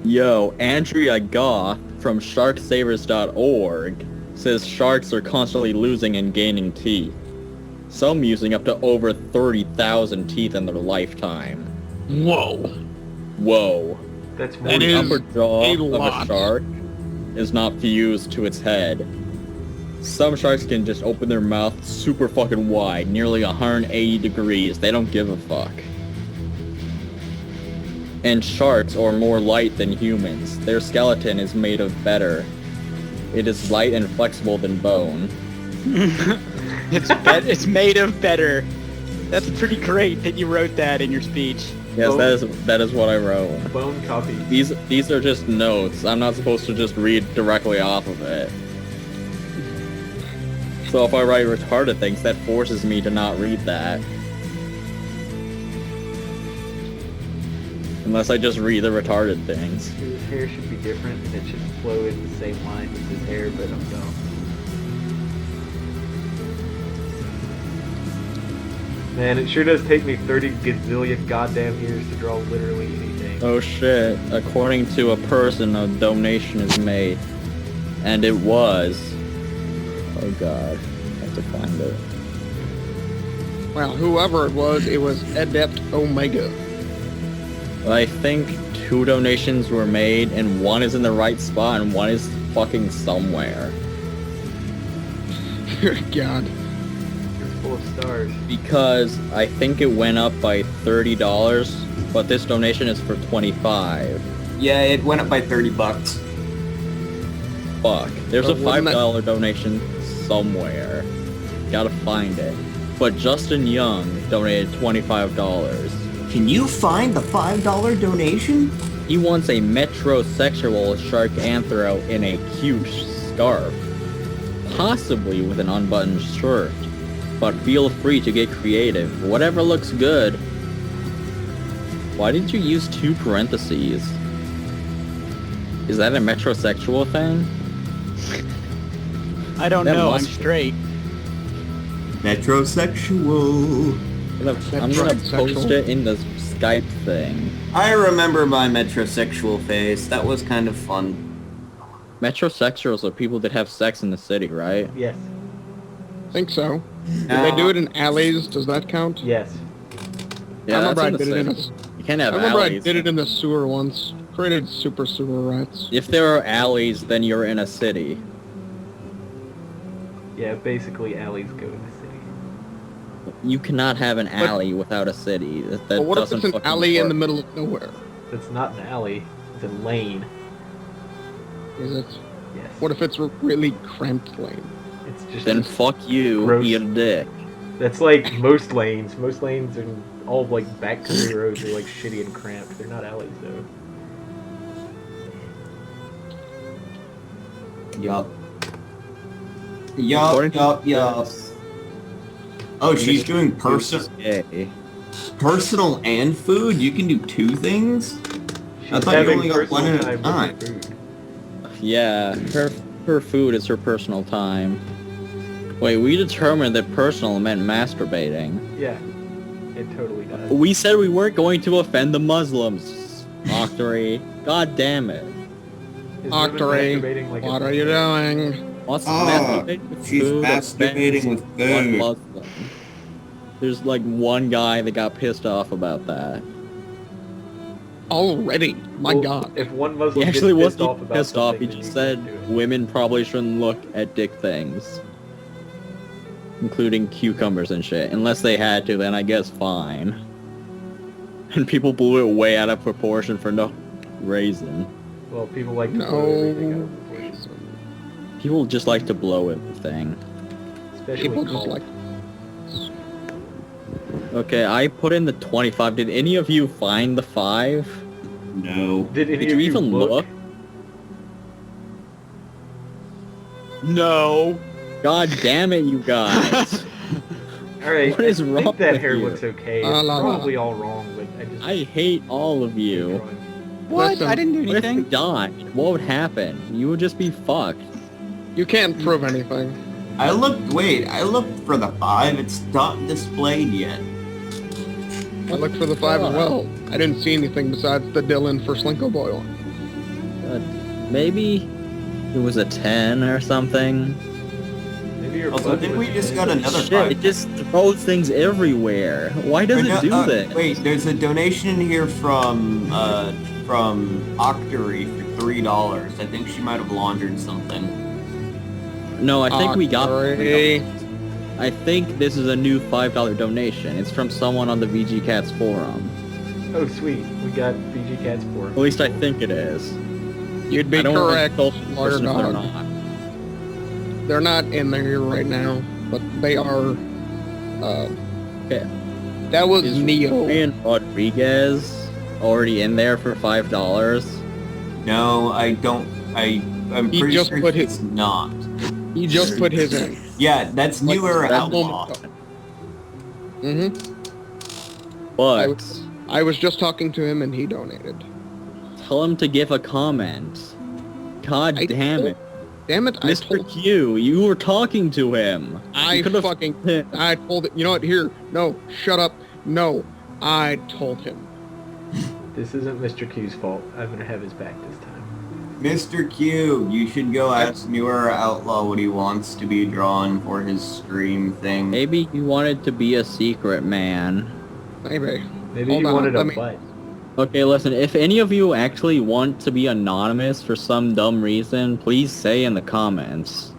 Yo, Andrea Goff from SharkSavers.org says sharks are constantly losing and gaining teeth. Some using up to over 30,000 teeth in their lifetime. Whoa. Whoa. That's That The is upper jaw a of lot. a shark is not fused to its head. Some sharks can just open their mouth super fucking wide, nearly 180 degrees. They don't give a fuck. And sharks are more light than humans. Their skeleton is made of better. It is light and flexible than bone. It's made of better. That's pretty great that you wrote that in your speech. Yes, Bone. that is what I wrote. bone copy. These are just notes. I'm not supposed to just read directly off of it. So if I write retarded things, that forces me to not read that. Unless I just read the retarded things. His hair should be different and it should flow in the same line as his hair, but I'm dumb. Man, it sure does take me 30 gazillion goddamn years to draw literally anything. Oh shit, according to a person, a donation is made. And it was... Oh god, I have to find it. Well, whoever it was Adept Omega. I think 2 donations were made, and one is in the right spot, and one is fucking somewhere. God. You're full of stars. Because I think it went up by $30, but this donation is for $25. Yeah, it went up by $30. Fuck. There's a But wouldn't $5 donation somewhere. Gotta find it. But Justin Young donated $25. Can you find the $5 donation? He wants a metrosexual sharkanthro in a cute scarf. Possibly with an unbuttoned shirt. But feel free to get creative. Whatever looks good. Why did you use 2 parentheses? Is that a metrosexual thing? I don't That know. I'm must be. straight. Metrosexual. I'm gonna post it in the Skype thing. I remember my metrosexual phase. That was kind of fun. Metrosexuals are people that have sex in the city, right? Yes. Think so. Did they do it in alleys? Does that count? Yes. Yeah, I remember I that's did in it the in city. a... You can't have I remember I alleys. did it in the sewer once. Created super sewer rats. If there are alleys, then you're in a city. Yeah, basically alleys go in the city. You cannot have an alley without a city. That But what if doesn't it's an fucking alley in the work. middle of nowhere? It's not an alley, it's a lane. Is it? Yes. What if it's a really cramped lane? It's just Then fuck you, Gross. eat a dick. that's like most lanes. Most lanes are all like back country roads are like shitty and cramped. They're not alleys though. Yup. According Yup, to- yup, yup. Oh, she's doing Yay. personal and food? You can do 2 things? I She's thought you having only got one personal at a time with time. her food. Yeah, her food is her personal time. Wait, we determined that personal meant masturbating. Yeah, it totally does. We said we weren't going to offend the Muslims. Octory. God damn it. Is Octory, women masturbating like what a- are you doing? What's Oh, masturbating with she's food masturbating offends with one food. Muslim? There's like one guy that got pissed off about that. Already? My Well, God. If one He Muslim actually gets pissed wasn't off about pissed off, he something, just then said you can't do women probably shouldn't look at dick things. Including cucumbers and shit. Unless they had to, then I guess fine. And people blew it way out of proportion for no reason. it. Well, people like to No. blow everything out of proportion, People just like to blow it thing. especially People just cold. like... Okay, I put in the 25. Did any of you find the 5? No. Did any Did of you even look? No. God damn it, you guys. All right, What is I wrong think that with hair you? looks okay. La, It's la, la. probably all wrong, but I just I hate all of you. What? Listen, I didn't do What if you anything. died? What would happen? You would just be fucked. You can't prove anything. I looked for the 5. It's not displayed yet. I looked for the 5 as well. I didn't see anything besides the Dylan for Slinko Boy one. Maybe it was a 10 or something. Maybe your Also, butt didn't was we just in got it. another Shit, it just throws things everywhere. Why does it do that? Wait, there's a donation in here from Octory for $3. I think she might have laundered something. No, I think we got. Octory. I think this is a new $5 donation. It's from someone on the VG Cats forum. Oh, sweet. We got BG Cats for At least I think it is. You'd be I don't want to correct, insult the Lawyer person if they're Dog. not. They're not in there right now, but they are. Okay. That was Is Neo. Ryan Rodriguez already in there for $5? No, I don't. I'm He pretty just sure put it's his- not. He just put his in. Yeah, that's Like, New Era that Outlaw. moment ago. Mm-hmm. But I was just talking to him and he donated. tell him to give a comment. God I damn told- it. Damn it! Mr. Q, you were talking to him. I You could've- fucking. I told it. You know what? Here. No. Shut up. No. I told him. This isn't Mr. Q's fault. I'm gonna have his back this time. Mr. Q, you should go ask New Era Outlaw what he wants to be drawn for his stream thing. Maybe he wanted to be a secret man. Maybe. Maybe Hold you on, wanted a let me- butt. Okay, listen, if any of you actually want to be anonymous for some dumb reason, please say in the comments.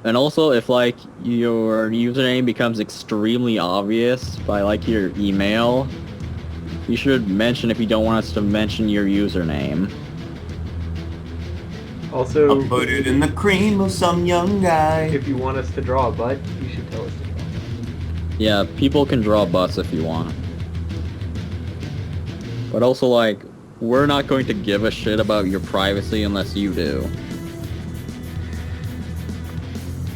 And also, if, like, your username becomes extremely obvious by, like, your email, you should mention if you don't want us to mention your username. Also, I'll put it in the cream of some young guy. if you want us to draw a butt, you should tell us to draw. Yeah, people can draw butts if you want. But also, like, we're not going to give a shit about your privacy unless you do.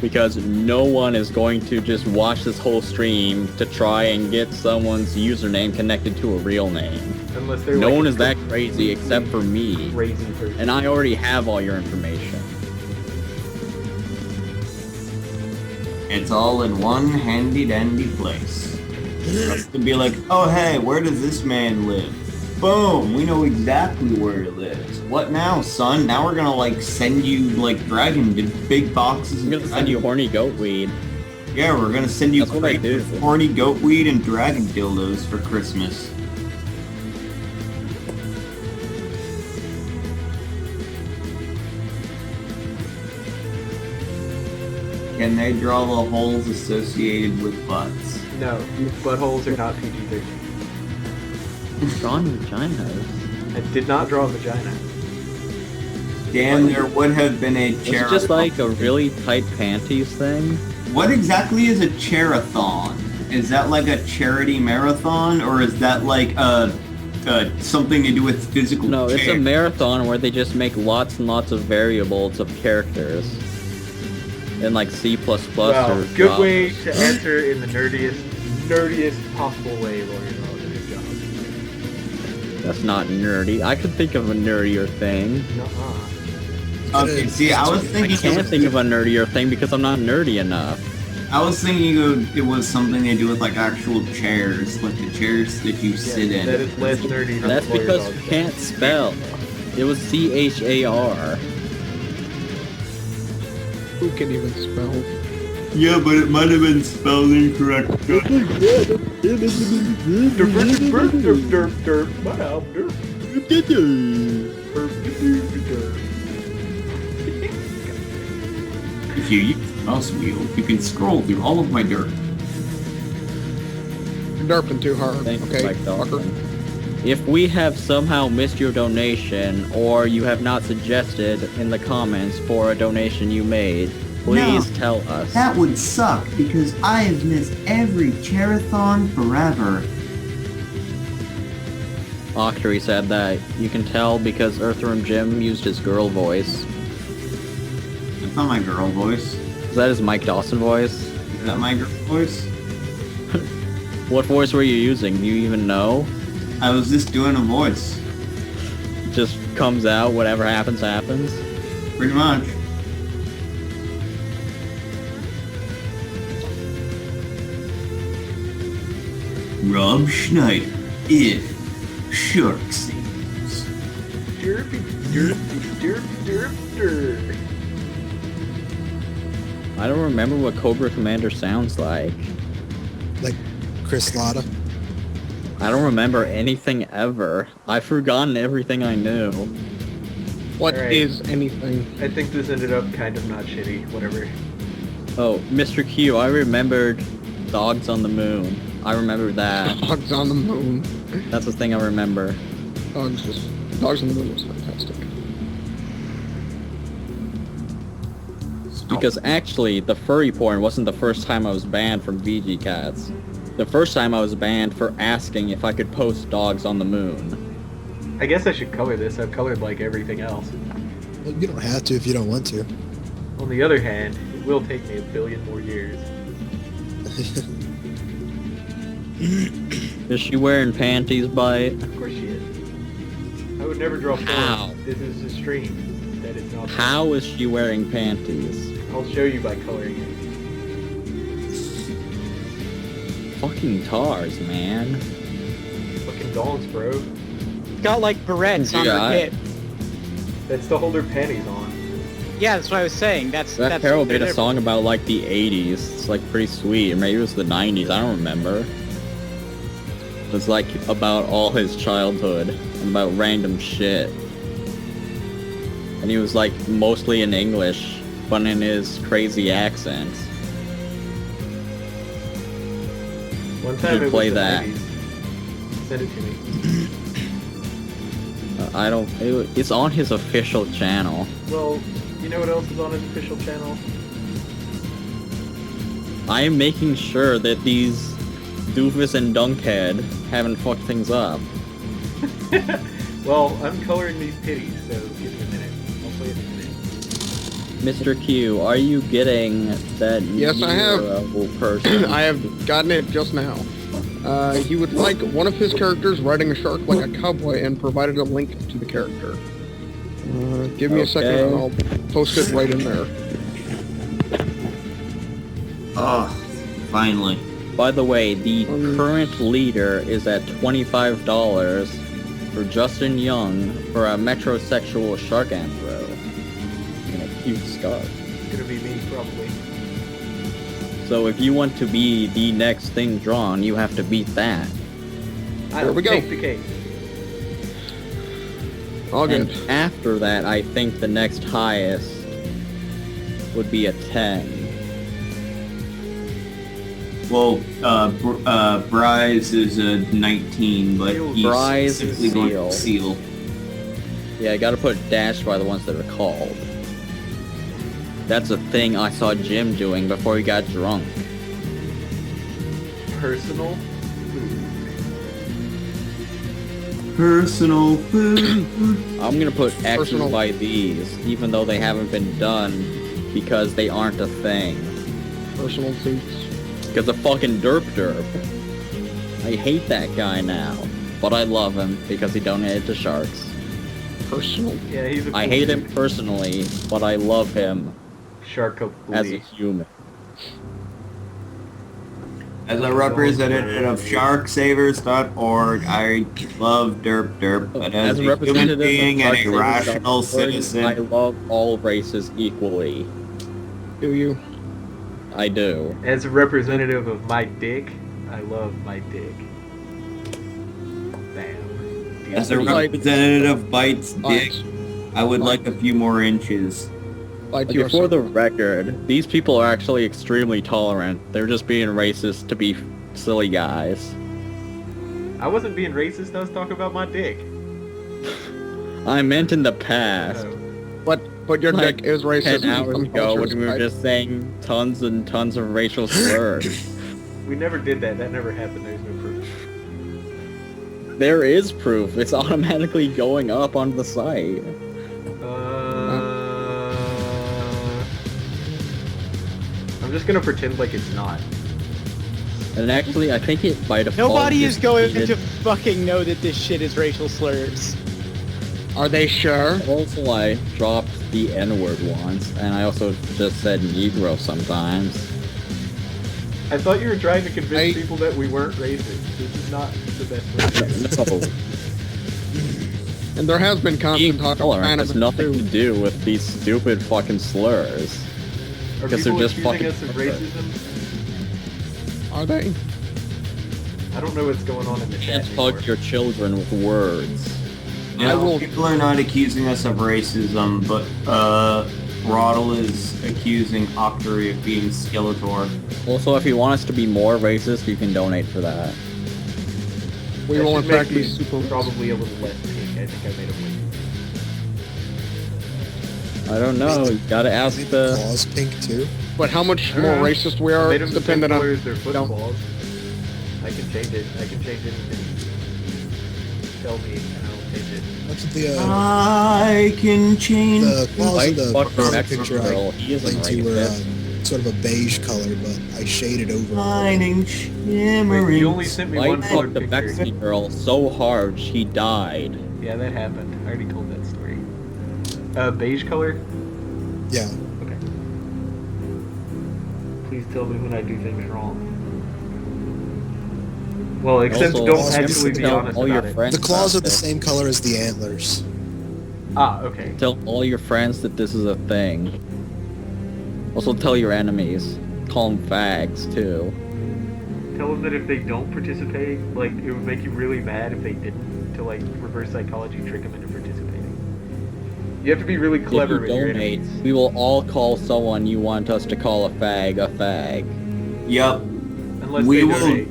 Because no one is going to just watch this whole stream to try and get someone's username connected to a real name. Unless they're No like one a is that crazy except for me. crazy person. And I already have all your information. It's all in one handy dandy place. Just to be like, oh hey, where does this man live? Boom, we know exactly where he lives. What now, son? Now we're gonna like send you like big boxes I'm gonna of send you horny goat weed. Yeah, we're gonna send you That's what I crates do. of horny goat weed and dragon dildos for Christmas. Can they draw the holes associated with butts? No, buttholes are not PG-13. Drawn vaginas. I did not draw a vagina. Damn, there would have been a It's chair. just like a really tight panties thing. What exactly is a chairathon? Is that like a charity marathon, or is that like something to do with physical? No, it's a care? marathon where they just make lots and lots of variables of characters. In like C++ Wow, or good Java. way to answer in the nerdiest possible way, Lawyer Dog. Good job. That's not nerdy. I could think of a nerdier thing. Nuh-uh. Okay, see, I was I thinking. can't think of a nerdier thing because I'm not nerdy enough. I was thinking it was something to do with like actual chairs, like the chairs that you sit in. That is less nerdy than That's Lawyer because Dog. you can't spell. It was CHAR. Who can even spell? Yeah, but it might have been spelled incorrect. If you use the mouse wheel, you can scroll through all of my dirt. You're derping too hard. Thanks, Okay, Mike fucker. Dawson. If we have somehow missed your donation, or you have not suggested in the comments for a donation you made, please tell us. That would suck because I have missed every chairathon forever. Octory said that you can tell because Earthworm Jim used his girl voice. That's not my girl voice. Is that his Mike Dawson voice? Is that my girl voice? What voice were you using? Do you even know? I was just doing a voice. Just comes out, whatever happens, happens. Pretty much. Rob Schneider in Sharksy. derpy, derpy, derpy, derp, derp. I don't remember what Cobra Commander sounds like. Like Chris Latta. I don't remember anything ever. I've forgotten everything I knew. What Alright. is anything? I think this ended up kind of not shitty. Whatever. Oh, Mr. Q, I remembered Dogs on the Moon. I remember that. Dogs on the Moon. That's the thing I remember. Dogs on the Moon was fantastic. Because actually, the furry porn wasn't the first time I was banned from VG Cats. The first time I was banned for asking if I could post Dogs on the Moon. I guess I should color this. I've colored like everything else. Well, you don't have to if you don't want to. On the other hand, it will take me 1 billion more years. Is she wearing panties, Bite? Of course she is. I would never draw How? porn. This is a stream. That is not. How is she wearing panties? I'll show you by coloring it. Fucking tars, man. Fucking dongs, bro. Got like barrettes on Yeah, her hip. That's to hold their panties on. Yeah, that's what I was saying. That's That Carol made a song about like the 80s. It's like pretty sweet. Or maybe it was the 90s. I don't remember. It's like about all his childhood and about random shit. And he was like mostly in English, but in his crazy accent. One time should it play was the that. 90s. Send it to me. I don't. It's on his official channel. Well, you know what else is on his official channel? I am making sure that these doofus and dunkhead haven't fucked things up. Well, I'm coloring these titties, so give me a minute. I'll play it in a minute. Mr. Q, are you getting that Yes, I have. Nero person? I have gotten it just now. He would like one of his characters riding a shark like a cowboy and provided a link to the character. Give me a second Okay. and I'll post it right in there. Oh, finally. By the way, the current leader is at $25 for Justin Young for a metrosexual shark anthro in a cute scarf. It's gonna be me, probably. So if you want to be the next thing drawn, you have to beat that. I'll we go. take the cake. All And good. after that, I think the next highest would be a 10. Well, Bryce is a 19, but he's Bryce specifically is going Seal. for Seal. Yeah, I gotta put dash by the ones that are called. That's a thing I saw Jim doing before he got drunk. Personal food. Personal food. I'm gonna put X's Personal. by these, even though they haven't been done, because they aren't a thing. Personal suits. Because of fucking Derp. I hate that guy now, but I love him because he donated to sharks. Personal. Yeah, he's a cool I hate him dude. personally, but I love him Shark of as a Booty. human. As a representative of SharkSavers.org, I love Derp, but as, As a a human representative being of and a rational Sharksavers.org, I citizen, love all races equally. Do you? I do. As a representative of my dick, I love my dick. Bam. as a Like- representative of Bite's dick, Bites. I would like a few more inches. Bite Okay, for yourself. the record, these people are actually extremely tolerant. They're just being racist to be silly guys. I wasn't being racist, I was talking about my dick. I meant in the past. But your Like, dick is racist. 10 hours Some ago when cultures, we were right? just saying tons and tons of racial slurs. We never did that. That never happened. There's no proof. There is proof. It's automatically going up on the site. I'm just gonna pretend like it's not. And actually, I think it by default. Nobody is going deleted. to fucking know that this shit is racial slurs. Are they sure? Also, I dropped the N-word once, and I also just said Negro sometimes. I thought you were trying to convince I- people that we weren't racist. This is not the best way. No. And there has been Being constant talk of tolerant China. has nothing to do with these stupid fucking slurs. Are Because they're people just accusing fucking us of racism? Are they? I don't know what's going on in the You chat can't anymore. hug your children with words. You I know, will- people are not accusing us of racism, but Roddle is accusing Octory of being Skeletor. Also, if you want us to be more racist, you can donate for that. We That will in should make fact be me super. probably a little less pink. I think I made a win. I don't know. You gotta ask Maybe the. claws pink too. But how much more racist we are Made them the same dependent color on. as their footballs. I can change it. I can change anything. Tell me, and I'll change it. Look at the I can change. the claws White of the fucking product Mexican picture girl. I He isn't linked to were racist. sort of a beige color, but I shaded over. Shining, Wait, shimmering. you only sent me White one fucked colored the picture. Mexican girl so hard she died. Yeah, that happened. I already told that story. Beige color? Yeah. Okay. Please tell me when I do things wrong. Well, except Also, don't also actually be tell honest all your about it. friends The claws are about the this. same color as the antlers. Ah, okay. Tell all your friends that this is a thing. Also tell your enemies. Call them fags too. Tell them that if they don't participate, like, it would make you really mad if they didn't, to, like, reverse psychology trick them into participating. You have to be really clever If with you your donate, enemies. we will all call someone you want us to call a fag a fag. Yep. Unless We they will- donate.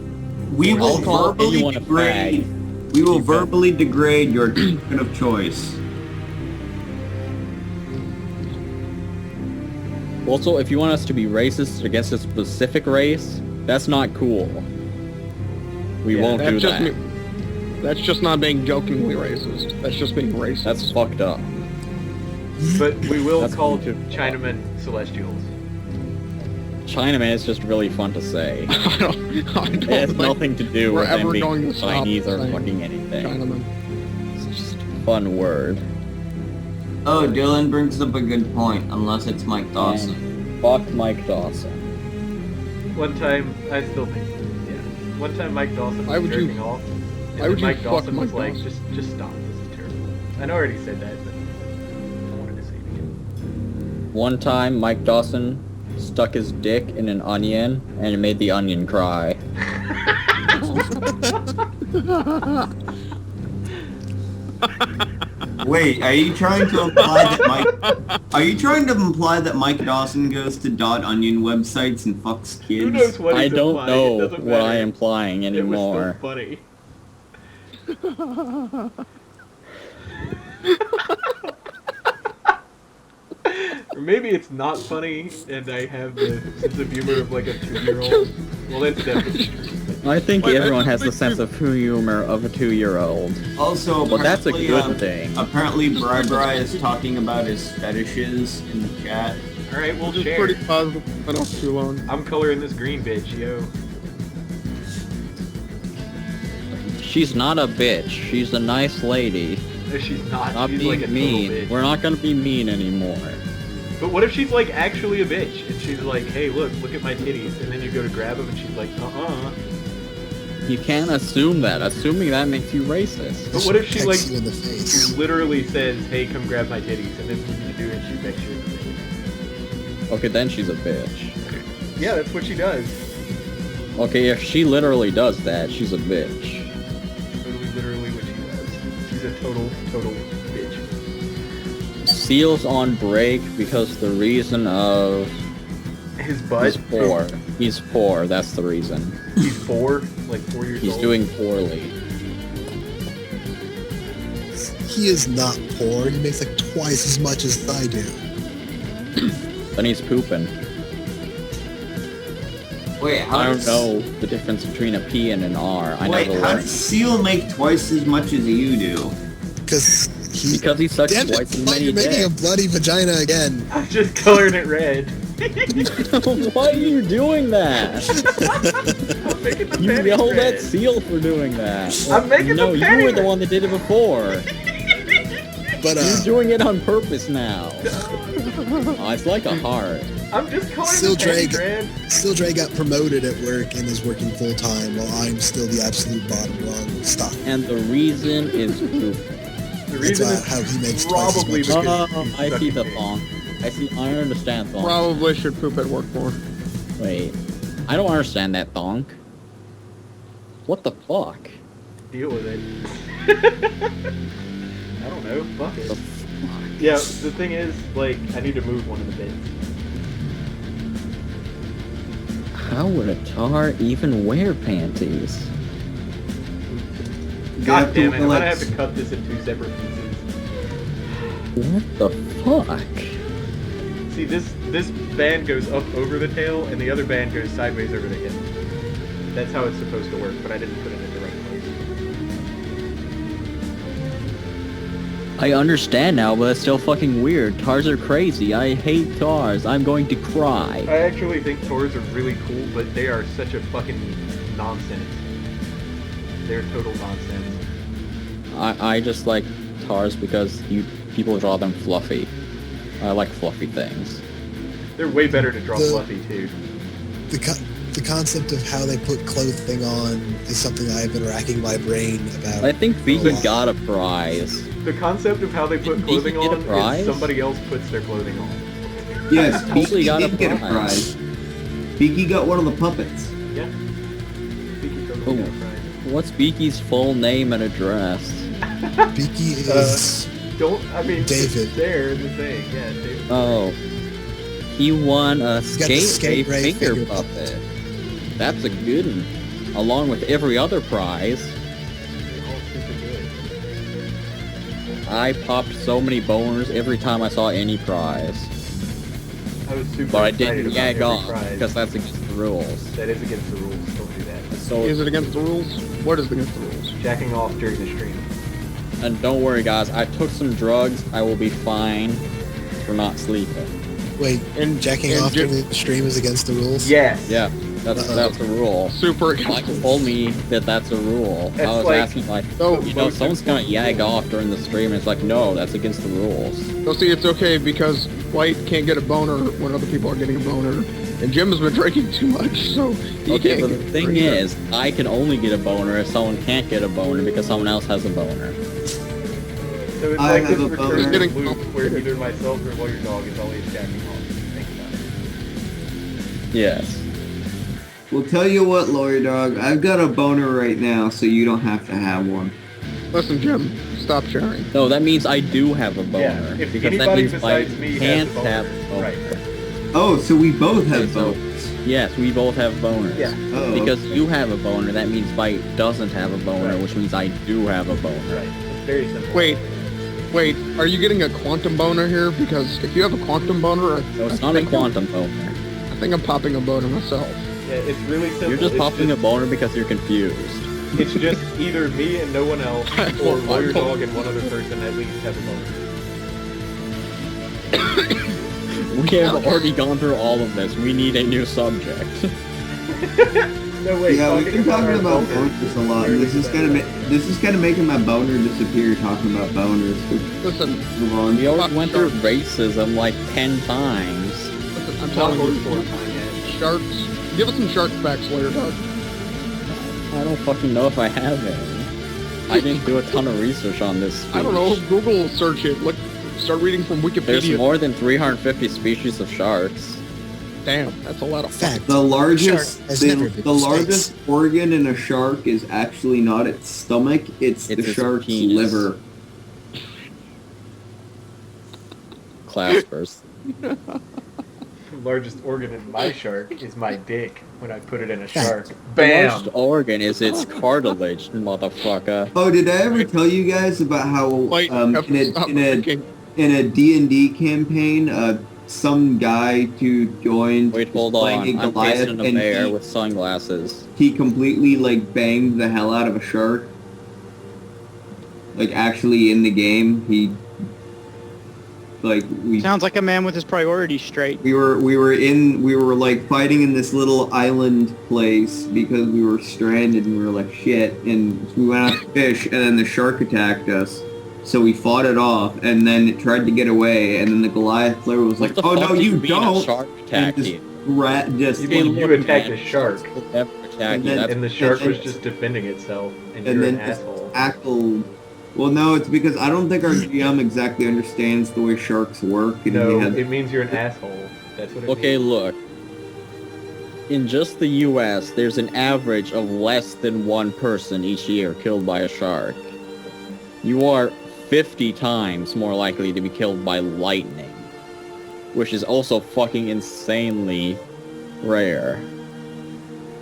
We will I'll call verbally anyone a degrade. fag. We will Keep it. verbally degrade your treatment of choice. Also, if you want us to be racist against a specific race, that's not cool. We Yeah, won't do That's just that. that's just not being jokingly racist. That's just being racist. That's fucked up. But we will That's call cool, too. Chinamen Celestials. Chinaman is just really fun to say. I don't It has think nothing to do we're with them ever being going to stop Chinese or saying fucking anything. Chinaman. It's just a fun word. Oh, Dylan brings up a good point. Unless it's Mike Dawson. And fuck Mike Dawson. One time, I still think, yeah. One time Mike Dawson Why was would you- jerking off, and why then would you Mike fuck Dawson was Mike like, Dawson? just stop, this is terrible. I know I already said that, but I wanted to say it again. One time, Mike Dawson stuck his dick in an onion, and it made the onion cry. Wait, are you trying to imply that Mike? Are you trying to imply that Mike Dawson goes to .onion websites and fucks kids? Who knows what I he's don't implying, it know doesn't what I matter. am implying It was anymore. still funny. Or maybe it's not funny, and I have the sense of humor of like a 2-year-old. Well, that's definitely true. I think Wait, everyone I has the think sense of humor of a 2-year-old. Also, Well, that's a apparently, good thing. Apparently, Bri is talking about his fetishes in the chat. All right, we'll Just share. pretty positive. Been off too long. I'm coloring this green bitch, yo. She's not a bitch. She's a nice lady. No, she's not. Not She's being like a mean. total bitch. We're not gonna be mean anymore. But what if she's like actually a bitch and she's like, "Hey, look at my titties," and then you go to grab them and she's like, You can't assume that. Assuming that makes you racist. But what if she, Pecks like, you in the face? literally says, "Hey, come grab my titties," and then when you do it, she begs you in the face. Okay, then she's a bitch. Yeah, that's what she does. Okay, if she literally does that, she's a bitch. Literally what she does. She's a total bitch. Seal's on break because the reason of His butt. he's poor. He's poor, that's the reason. He's 4, like 4 years He's old. doing poorly. He is not poor. He makes like twice as much as I do. Then he's pooping. Wait, how I don't does, know the difference between a P and an R. I Wait, never how learned. does Seal make twice as much as you do? Because he. Because he sucks Damn it! twice as Why many you're making a dicks. bloody vagina again. I'm just coloring it red. Why are you doing that? I'm making the You panties yelled red. at Seal for doing that. I'm making No, the you panty were the red. one that did it before. But You're doing it on purpose now. Oh, it's like a heart. I'm just coloring Still the panties Drake. red. Still Dre got promoted at work and is working full time while I'm still the absolute bottom rung stock. And the reason is pooping. The That's reason is how he makes twice as probably much. because Oh, he's I stuck see in the bed. thong. I understand thong. Probably should poop at work more. Wait, I don't understand that thong. What the fuck? Deal with it. I don't know. Fuck The it. fuck? Yeah, the thing is, like, I need to move one of the beds. How would a tar even wear panties? God damn it! I'm gonna Like, have to cut this in 2 separate pieces. What the fuck? See, this band goes up over the tail, and the other band goes sideways over the hip. That's how it's supposed to work, but I didn't put it in the right place. I understand now, but it's still fucking weird. Tars are crazy. I hate tars. I'm going to cry. I actually think Tors are really cool, but they are such a fucking nonsense. They're total nonsense. I just like tars because people draw them fluffy. I like fluffy things. They're way better to draw The- fluffy too. The concept of how they put clothing on is something I've been racking my brain about. I think Vegan Wow. got a prize. The concept of how they put Didn't clothing Beaky get a on prize? is somebody else puts their clothing on. yes, Totally Beaky got a did get a prize. prize. Beaky got one of the puppets. Yeah. Beaky totally Oh. got a prize. What's Beaky's full name and address? Beaky is I mean, David. it's there in the thing. Yeah, David. Oh. He won a He's got the skate ray Skate Ray finger finger puppet. That's a good one. Along with every other prize. They're all super good. I popped so many boners every time I saw any prize. I was super But I excited didn't about yag every off prize. because that's against the rules. That is against the rules. Don't do that. So Is it against the rules? What is against the rules? Jacking off during the stream. and don't worry guys, I took some drugs. I will be fine for not sleeping. wait, And jacking and off Jim- during the stream is against the rules. Yes. Yeah, that's a rule. Super against Mike the rules. told me that that's a rule. It's I was like- asking like, Oh, someone's gonna yag off during the stream. And it's like, no, that's against the rules. So see, it's okay because White can't get a boner when other people are getting a boner, and Jim has been drinking too much, so he Okay, can't. but the get thing either. is, I can only get a boner if someone can't get a boner because someone else has a boner. So it's I like have this a boner. recurring Getting loop where complicated. either myself or Lawyer Dog is always jacking off. Think about it. Yes. Well, tell you what, Lawyer Dog, I've got a boner right now, so you don't have to have one. Listen, Jim, stop sharing. No, that means I do have a boner. Yeah, if because that anybody means besides I me can't has a have boner, a boner. right. Oh, so we both have Okay, so- boners. Yes, we both have boners. Yeah. Oh, Because you have a boner, that means Bite doesn't have a boner, Right. which means I do have a boner. Right. It's very simple. Wait, are you getting a quantum boner here? Because if you have a quantum boner, No, it's I not a think quantum boner. I think I'm popping a boner myself. Yeah, it's really simple. You're just It's popping a boner because you're confused. It's just either me and no one else, or Well, Lawyer I'm- Dog and one other person at least have a boner. We have already gone through all of this. We need a new subject. No way. yeah, we've been talking our about boners boners a lot. clearly This is better. this is kind of making my boner disappear. Talking about boners. Listen, Move on. We already went through racism like 10 times. listen, I'm Not telling you, hardcore time yet. sharks. Give us some shark facts, Lawyer Dog. I don't fucking know if I have any. I didn't do a ton of research on this species. I don't know. Google search it. Look, start reading from There's Wikipedia. more than 350 species of sharks. Damn, that's a lot of Fact. The largest, Shark has never been the to largest space. organ in a shark is actually not its stomach. It's the its shark's penis. liver. Claspers. The largest organ in my shark is my dick when I put it in a shark. The Bam! largest organ is its cartilage, motherfucker. Oh, did I ever tell you guys about how Wait, in have to stop drinking. a D&D campaign, some guy to join Wait, hold on. playing I'm Goliath, facing a and bear with sunglasses. he completely like banged the hell out of a shark. Like actually in the game, he like Sounds like a man with his priorities straight. we were like fighting in this little island place because we were stranded and we were like shit, and we went out to fish and then the shark attacked us. So we fought it off, and then it tried to get away, and then the Goliath player was like, What the "Oh fuck no, do you mean a don't!" shark And attacked just you? just You mean you attacked a shark, Will never attack And you. then- That's and the shark and- was just defending itself, and and you're an then just asshole. tackled Well, no, it's because I don't think our GM exactly understands the way sharks work. And No, he had, it means you're an asshole. That's what it Okay, means. look. In just the US, there's an average of less than one person each year killed by a shark. You are 50 times more likely to be killed by lightning, which is also fucking insanely rare.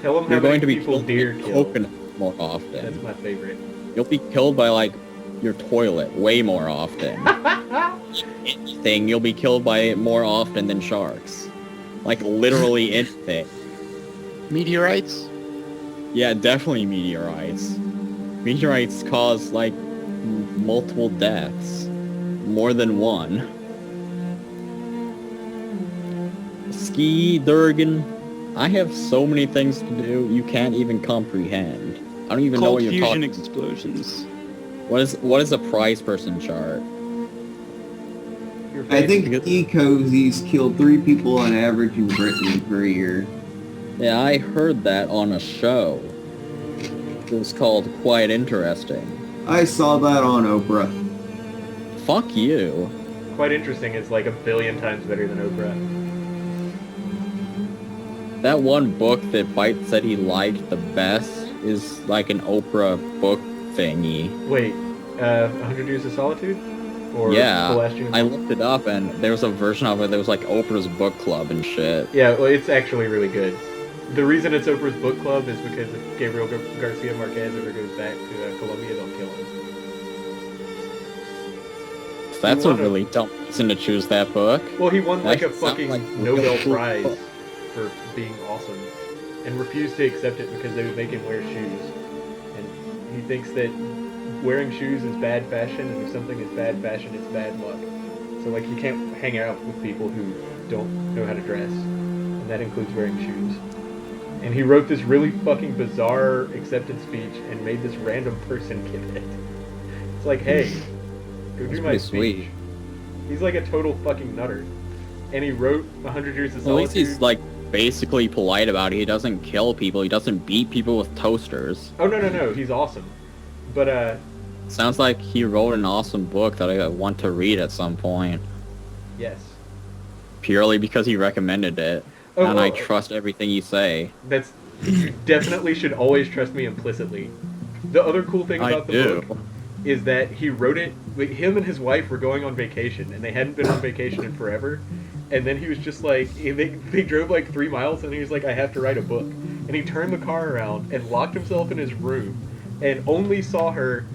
Tell them how You're going many to be people killed deer by kill. coconut more often. That's my favorite. You'll be killed by, like, your toilet way more often. Anything, you'll be killed by it more often than sharks. Like, literally anything. Meteorites? Yeah, definitely meteorites. Meteorites cause, like, multiple deaths. More than one. Ski, Durgan. I have so many things to do, you can't even comprehend. I don't even know Cold what you're fusion talking. explosions. What is a prize person chart? Your I face. think E-Cozies kill 3 people on average in Britain per year. Yeah, I heard that on a show. It was called Quite Interesting. I saw that on Oprah. Fuck you. Quite interesting. It's like 1 billion times better than Oprah. That one book that Bite said he liked the best is like an Oprah book thingy. Wait, 100 Years of Solitude? Or Yeah, The Last Unicorn? I looked it up and there was a version of it that was like Oprah's book club and shit. Yeah, well, it's actually really good. The reason it's Oprah's book club is because if Gabriel Garcia Marquez ever goes back to Colombia, they'll kill him. That's You a wanna- really dumb reason to choose that book. Well, he won like a That sounds fucking like a Nobel real cool Prize book. for being awesome, and refused to accept it because they would make him wear shoes. And he thinks that wearing shoes is bad fashion, and if something is bad fashion, it's bad luck. So like, you can't hang out with people who don't know how to dress, and that includes wearing shoes. And he wrote this really fucking bizarre acceptance speech and made this random person give it. It's like, hey, go That's do my pretty speech. sweet. He's like a total fucking nutter. And he wrote 100 Years of At Solitude. least he's like basically polite about it. He doesn't kill people. He doesn't beat people with toasters. Oh, no, he's awesome. But, Sounds like he wrote an awesome book that I want to read at some point. yes. Purely because he recommended it. Oh, and I well, trust everything you say. That's... You definitely should always trust me implicitly. The other cool thing I about the do. book is that he wrote it... Like, him and his wife were going on vacation, and they hadn't been on vacation in forever. And then he was just like... They drove like 3 miles, and he was like, I have to write a book. And he turned the car around and locked himself in his room and only saw her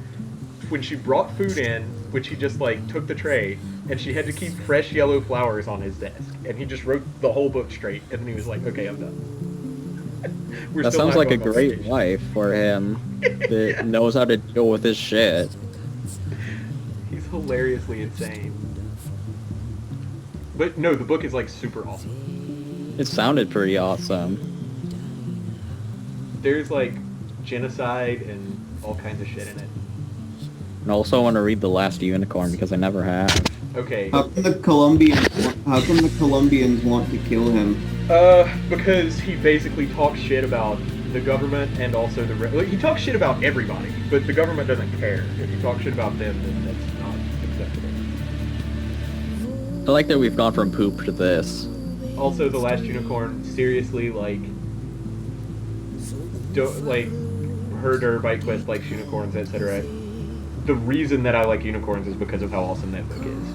when she brought food in, which he just like took the tray, and she had to keep fresh yellow flowers on his desk. And he just wrote the whole book straight, and then he was like, okay, I'm done. We're That still sounds not like a going on great vacation. wife for him that knows how to deal with his shit. He's hilariously insane. But no, the book is like super awesome. It sounded pretty awesome. There's like genocide and all kinds of shit in it. And also I want to read The Last Unicorn because I never have. Okay. How come the Colombians want to kill him? Because he basically talks shit about the government and also like, he talks shit about everybody, but the government doesn't care. If you talk shit about them, then that's not acceptable. I like that we've gone from poop to this. Also, The Last Unicorn, seriously, like, like, herder, bite quest likes unicorns, etc. The reason that I like unicorns is because of how awesome that book is.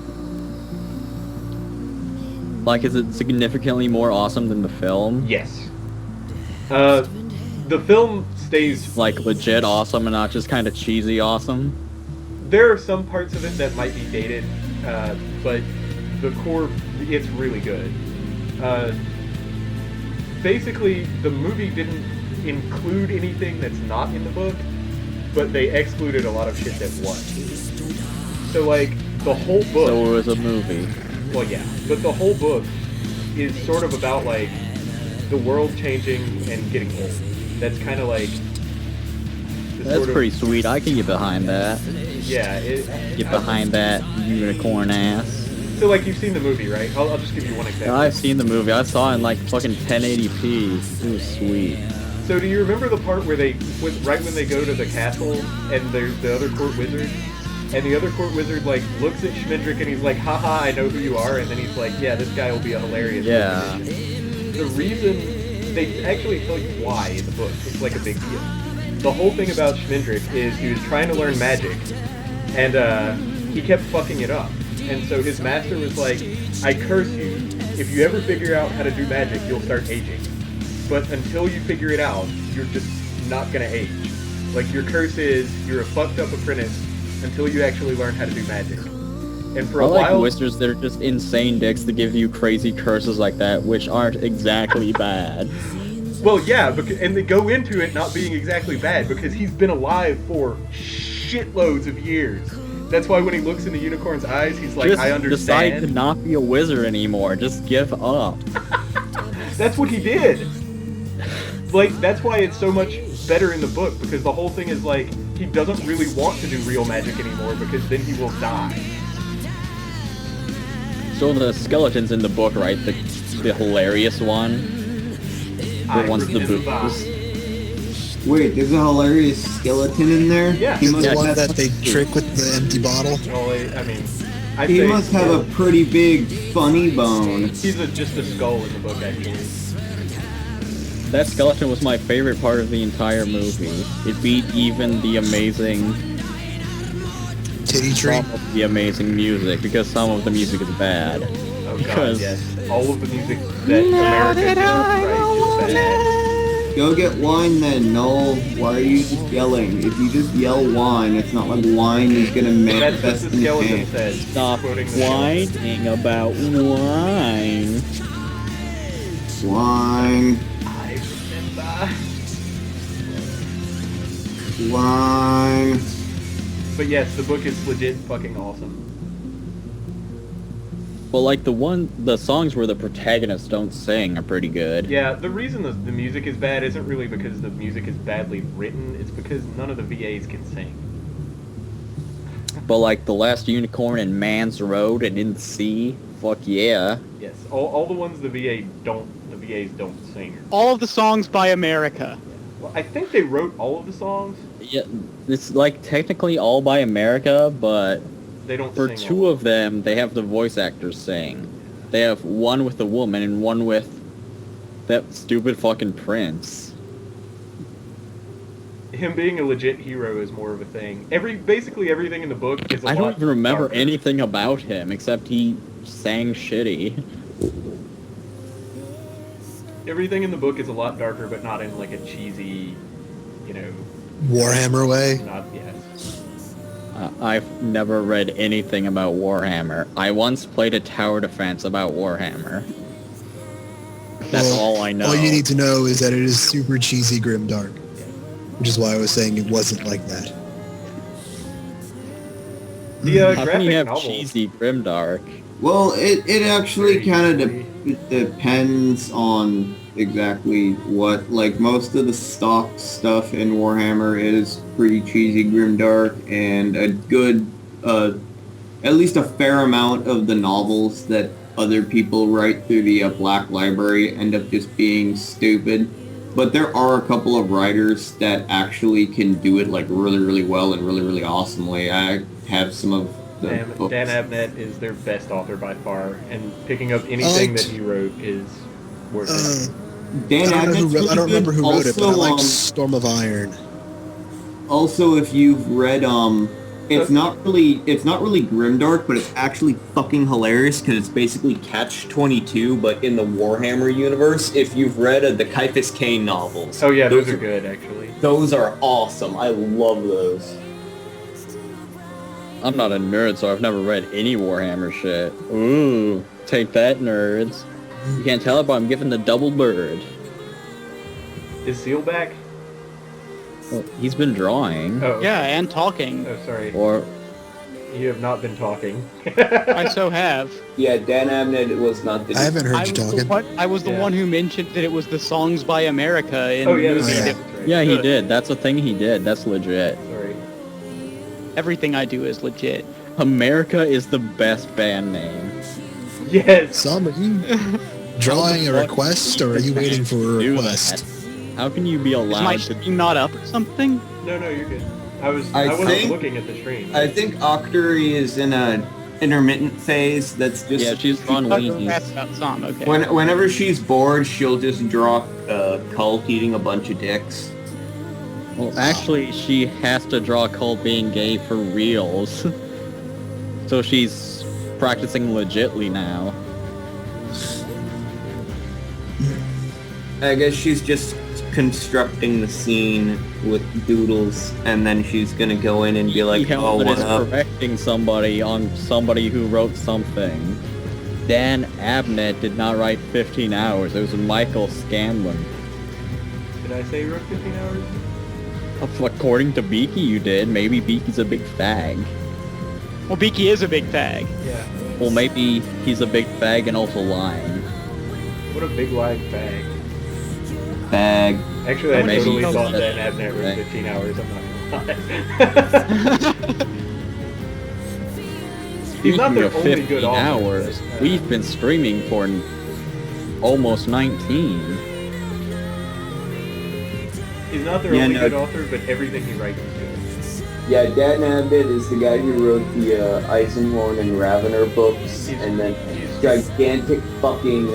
Like, is it significantly more awesome than the film? Yes. The film stays... Like, legit awesome and not just kind of cheesy awesome? There are some parts of it that might be dated, but the core, it's really good. Basically, the movie didn't include anything that's not in the book, but they excluded a lot of shit that was. So, like, the whole book... So it was a movie. Well, yeah, but the whole book is sort of about, like, the world changing and getting old. That's kind of like... the That's sort of- pretty sweet. I can get behind that. Yeah, Get behind that unicorn ass. So, like, you've seen the movie, right? I'll just give you one example. I've seen the movie. I saw it in like fucking 1080p. It was sweet. So, do you remember the part where right when they go to the castle and there's the other court wizard, And the other court wizard like looks at Schmendrick and he's like, haha, I know who you are, and then he's like, yeah, this guy will be a hilarious Yeah. musician. The reason they actually tell you why in the book, it's like a big deal. The whole thing about Schmendrick is he was trying to learn magic, and he kept fucking it up. And so his master was like, I curse you, if you ever figure out how to do magic, you'll start aging. But until you figure it out, you're just not gonna age. Like, your curse is, you're a fucked up apprentice until you actually learn how to do magic. And for I a like while... wizards that are just insane dicks to give you crazy curses like that, which aren't exactly bad. Well, yeah, and they go into it not being exactly bad, because he's been alive for shitloads of years. That's why when he looks in the unicorn's eyes, he's like, Just I decide to understand. not be a wizard anymore. Just give up. That's what he did. Like, that's why it's so much better in the book, because the whole thing is like, he doesn't really want to do real magic anymore, because then he will die. So the skeletons in the book, right? The hilarious one. I The ones with the remember. boobies. Wait, there's a hilarious skeleton in there? Yeah. He The must, Yeah, one have, that they trick with the empty bottle. Well, I mean, I'd he say must have a pretty big funny bone. he's just a skull in the book, actually. That skeleton was my favorite part of the entire movie. It beat even the amazing, Titty tree. some of the amazing music, because some of the music is bad. Oh god, Because- yes. All of the music that America does right is bad. Go get wine then, Noel. Why are you just yelling? If you just yell wine, it's not like wine is gonna That's what manifest the in the skeleton hand. says. Stop Quoting the skeleton. whining about wine. Wine, I remember. wine. But yes, the book is legit fucking awesome. Well, like the songs where the protagonists don't sing are pretty good. Yeah, the reason the music is bad isn't really because the music is badly written, it's because none of the VAs can sing. But like The Last Unicorn and Man's Road and In the Sea, fuck yeah. Yes, all the ones the VAs don't sing. All of the songs by America. Well, I think they wrote all of the songs. Yeah, it's like technically all by America, but They don't for sing two all of them, they have the voice actors sing. They have one with a woman and one with that stupid fucking prince. Him being a legit hero is more of a thing. Basically everything in the book is a I lot don't even remember darker. anything about him except he sang shitty. Everything in the book is a lot darker, but not in like a cheesy, Warhammer way. not yes. I've never read anything about Warhammer. I once played a tower defense about Warhammer. That's Well, all I know. All you need to know is that it is super cheesy grimdark, which is why I was saying it wasn't like that. The How can graphic you have novels. cheesy grimdark? Well, it actually Very kind of easily. depends on exactly what. Like, most of the stock stuff in Warhammer is pretty cheesy, grimdark, and a good, at least a fair amount of the novels that other people write through the Black Library end up just being stupid. But there are a couple of writers that actually can do it, like, really, really well and really, really awesomely. I have some of the books. Dan Abnett is their best author by far, and picking up anything that he wrote is worth Uh, it. Dan I Abnett's don't remember who wrote it, but I also, like Storm of Iron. Also, if you've read, it's not really grimdark, but it's actually fucking hilarious because it's basically Catch-22, but in the Warhammer universe. If you've read the Caiaphas Cain novels, Oh yeah, those are good actually. those are awesome. I love those. I'm not a nerd, so I've never read any Warhammer shit. Ooh, take that, nerds. You can't tell it, but I'm giving the double bird. Is Seal back? Well, he's been drawing. Oh Yeah, and talking. Oh sorry, Or, you have not been talking. I so have. Yeah, Dan Abnett was not the... I haven't heard you talking. I was the Yeah. one who mentioned that it was the songs by America in Oh the yeah, movie. that's right. yeah. That's right. yeah, he Good. did. That's a thing he did. That's legit. Sorry. Everything I do is legit. America is the best band name. Yes. Some are you drawing a request, or are you waiting for a Do request? that. How can you be Is my allowed to... stream not up or something? No, you're good. I I wasn't think- looking at the stream. I think Octory is in a intermittent phase. That's just Yeah, she's on Oh, weenies. that's about some. Okay. whenever she's bored, she'll just draw Cult eating a bunch of dicks. Well, actually, she has to draw Cult being gay for reals. So she's practicing legitly now. I guess she's just constructing the scene with doodles, and then she's gonna go in and be like, He "Oh, Helmet what is up?" correcting somebody on somebody who wrote something. Dan Abnett did not write 15 hours. It was Michael Scanlon. Did I say you wrote 15 hours? According to Beaky, you did. Maybe Beaky's a big fag. Well, Beaky is a big fag. Yeah. Well, maybe he's a big fag and also lying. What a big live bag. Bag. Actually, I Maybe totally he's thought a- that Abner wrote Right. 15 hours. I'm not gonna lie. He's not Speaking their of only 15 good author, hours, but, we've been streaming for almost 19. He's not their Yeah, only no. good author, but everything he writes is good. Yeah, Dan Abnett is the guy who wrote the Eisenhorn and Ravener books, He's- and then he's- gigantic fucking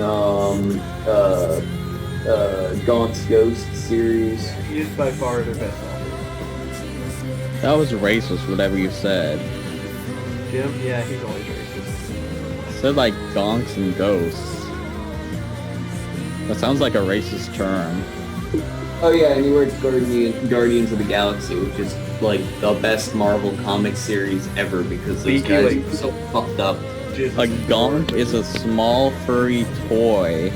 Gaunt's Ghost series. He is by far their best author. That was racist, whatever you said. Jim, yeah, he's always racist. Said like gonks and ghosts. That sounds like a racist term. Oh yeah, and he writes Guardians of the Galaxy, which is like the best Marvel comic series ever because those Leaky, guys like- are so fucked up. Just A gonk is a small furry toy.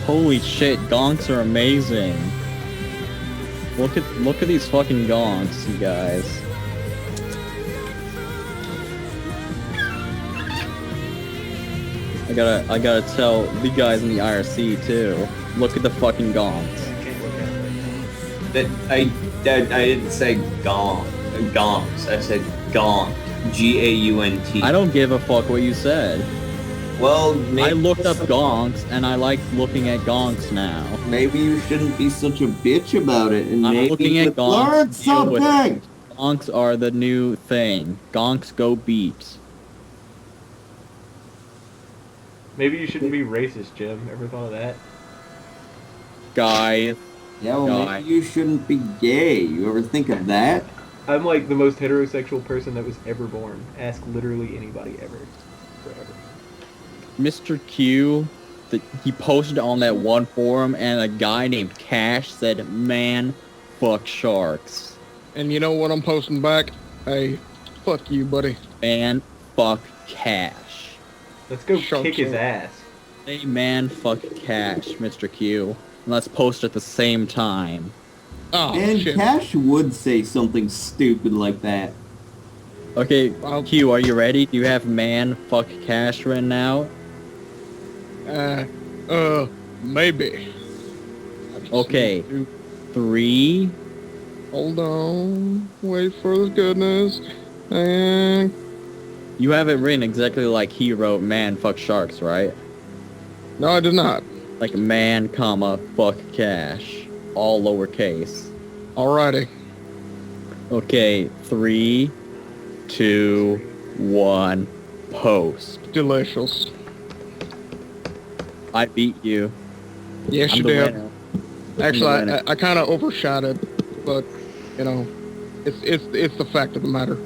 Holy shit, gonks are amazing. Look at these fucking gonks, you guys. I gotta tell the guys in the IRC too. Look at the fucking gonks. I can't look at it right now. I didn't say gonks. I said gaunt. Gaunt. I don't give a fuck what you said. Well, I maybe, looked up gonks and I like looking at gonks now. maybe you shouldn't be such a bitch about it, and I'm maybe looking at gonks. learn Deal with it. something. Gonks are the new thing. Gonks go beat. Maybe you shouldn't be racist, Jim. Ever thought of that? Guys, Yeah, well, Guy. maybe you shouldn't be gay. You ever think of that? I'm like the most heterosexual person that was ever born. Ask literally anybody ever. Forever. Mr. Q, he posted on that one forum and a guy named Cash said, "Man, fuck sharks. And you know what I'm posting back? Hey, fuck you, buddy. Man, fuck Cash." Let's go Sharks kick his are- ass. Say man, fuck Cash, Mr. Q. And let's post at the same time. Oh, And shit. Cash would say something stupid like that. Okay, I'll- Q, are you ready? Do you have man, fuck Cash written out? Maybe. I just Okay. need to- 3, Hold on. Wait for the goodness. And you have it written exactly like he wrote man, fuck sharks, right? no, I did not. Like man, comma, fuck Cash. All lowercase. Alrighty. Okay, 3, 2, 1, post. Delicious. I beat you. Yes, I'm you the did. winner. Actually, I'm the winner. I kind of overshot it, but you know, it's the fact of the matter.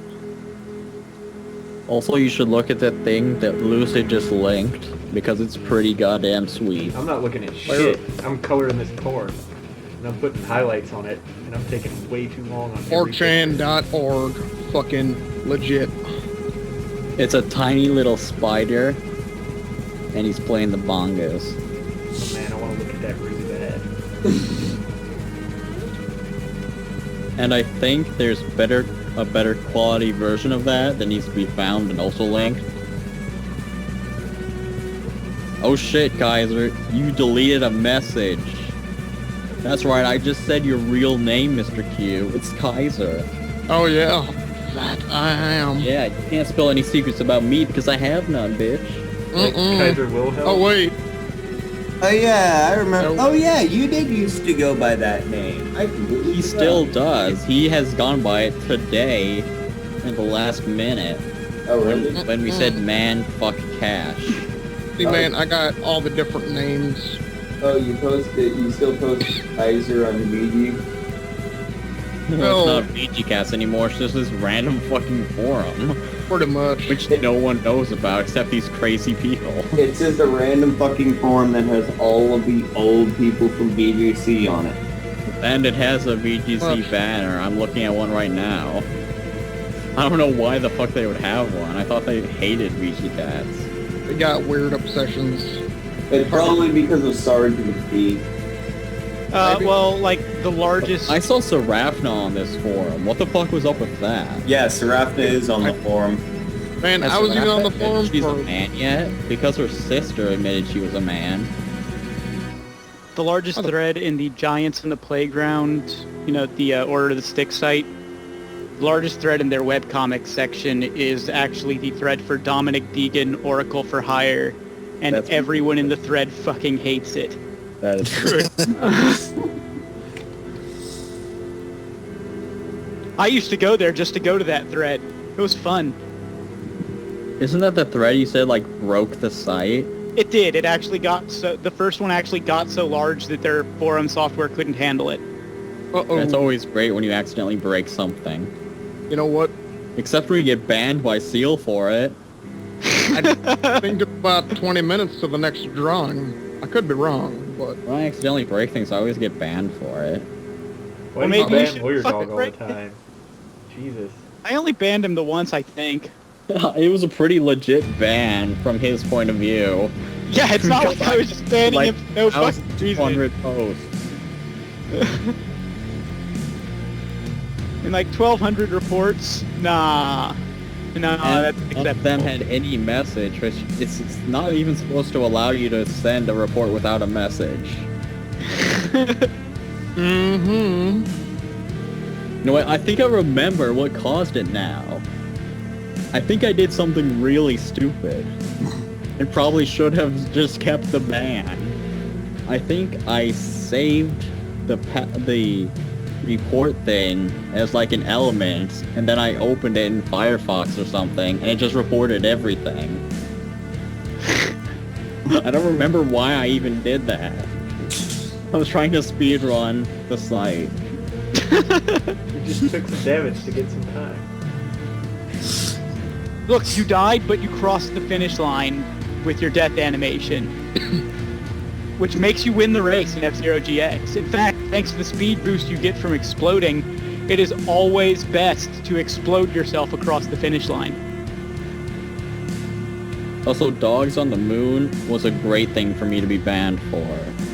Also, you should look at that thing that Lucy just linked because it's pretty goddamn sweet. I'm not looking at shit. I'm coloring this porn. And I'm putting highlights on it. And I'm taking way too long on every picture. 4chan.org. Fucking legit. It's a tiny little spider, and he's playing the bongos. Oh man, I want to look at that really bad. And I think there's a better quality version of that that needs to be found and also linked. Oh shit, Kaiser, you deleted a message. That's right, I just said your real name, Mr. Q. It's Kaiser. Oh yeah, that I am. Yeah, you can't spill any secrets about me because I have none, bitch. Like Mm-mm. Kaiser Wilhelm. Oh wait, Oh yeah, I remember. No. Oh yeah, you did used to go by that name. I can believe He that. still does. He has gone by it today in the last minute Oh really? when we said man fuck cash. See, man, I got all the different names. Oh, you posted. You still post Kaiser on the BG? Well, it's not VGCast anymore, it's just this random fucking forum, Pretty much. which no one knows about except these crazy people. It's just a random fucking forum that has all of the old people from BGC on it. And it has a VGC Well- banner. I'm looking at one right now. I don't know why the fuck they would have one. I thought they hated VGCats. They got weird obsessions. It's probably because of Sarge McPhee. Maybe. Well, like the largest. I saw Serafna on this forum. What the fuck was up with that? Yeah, Serafna is on the forum. Man, Has I was even on the Serafna forum admitted she's a for... man yet? Because her sister admitted she was a man. The largest thread in the Giants in the Playground, you know, the Order of the Stick site, the largest thread in their webcomic section is actually the thread for Dominic Deegan, Oracle for Hire, and That's- everyone in the thread fucking hates it. That is true. I used to go there just to go to that thread. It was fun. Isn't that the thread you said like broke the site? It did. It actually got so... The first one actually got so large that their forum software couldn't handle it. Uh-oh. It's always great when you accidentally break something. You know what? Except when you get banned by Seal for it. I think it's about 20 minutes to the next drawing. I could be wrong, but... When I accidentally break things, I always get banned for it. Why Well, do you maybe you ban should Lawyer fucking Dog all the break it. time? Jesus. I only banned him the once, I think. It was a pretty legit ban from his point of view. Yeah, it's not like I was just banning Like, him for no fucking reason. 100 posts. And like 1,200 reports? Nah. No, that's None of them acceptable. had any message, which it's not even supposed to allow you to send a report without a message. Mm-hmm. You know what? I think I remember what caused it now. I think I did something really stupid. And probably should have just kept the ban. I think I saved the report thing as like an element, and then I opened it in Firefox or something, and it just reported everything. I don't remember why I even did that. I was trying to speedrun the site. You just took some damage to get some time. Look, you died, but you crossed the finish line with your death animation. Which makes you win the race in F-Zero GX. In fact, thanks to the speed boost you get from exploding, it is always best to explode yourself across the finish line. Also, Dogs on the Moon was a great thing for me to be banned for.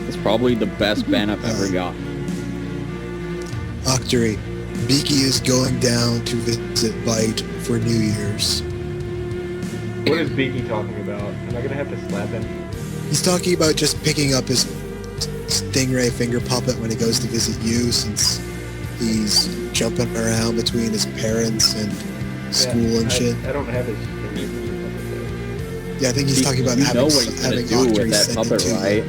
It's probably the best ban I've ever gotten. Octory, Beaky is going down to visit Bite for New Year's. What is Beaky talking about? Am I gonna have to slap him? He's talking about just picking up his stingray finger puppet when he goes to visit you, since he's jumping around between his parents and school and shit. I don't have his. Yeah, I think he's talking about you having, know what he's gonna having do Octory with that send it puppet, to you. right?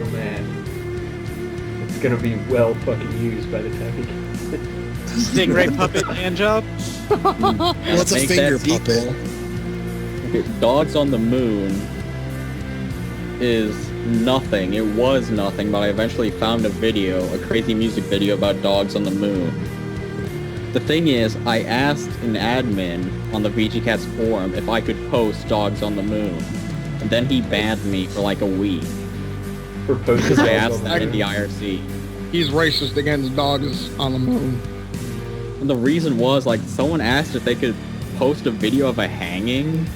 Oh man, it's gonna be well fucking used by the time he gets it. Stingray puppet hand job? Well, it's a Make finger that puppet. sequel. Okay, Dogs on the Moon is nothing. It was nothing, but I eventually found a video, a crazy music video about dogs on the moon. The thing is, I asked an admin on the VGCats forum if I could post Dogs on the Moon, and then he banned me for like a week For posting because I dogs asked on that in the the moon. IRC. He's racist against dogs on the moon. And the reason was, like, someone asked if they could post a video of a hanging,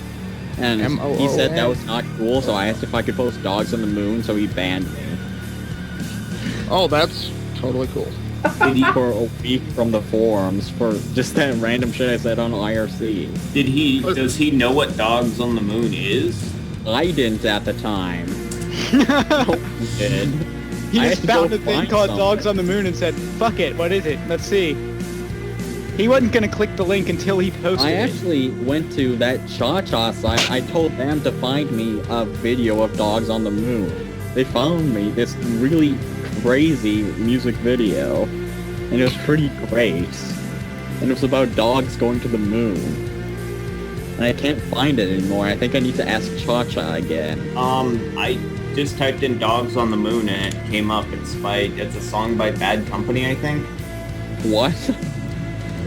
and he said that was not cool, so I asked if I could post Dogs on the Moon, so he banned me Oh, that's totally cool. for a week from the forums for just that random shit I said on IRC. Does he know what Dogs on the Moon is? I didn't at the time. No one did. He I just had to found go a thing find called something. Dogs on the Moon and said, fuck it, what is it? Let's see. He wasn't gonna click the link until he posted I it. actually went to that Cha-Cha site. I told them to find me a video of Dogs on the Moon. they found me this really crazy music video, and it was pretty great. And it was about dogs going to the moon. And I can't find it anymore. I think I need to ask Cha-Cha again. I just typed in "Dogs on the Moon" and it came up. It's a song by Bad Company, I think. What?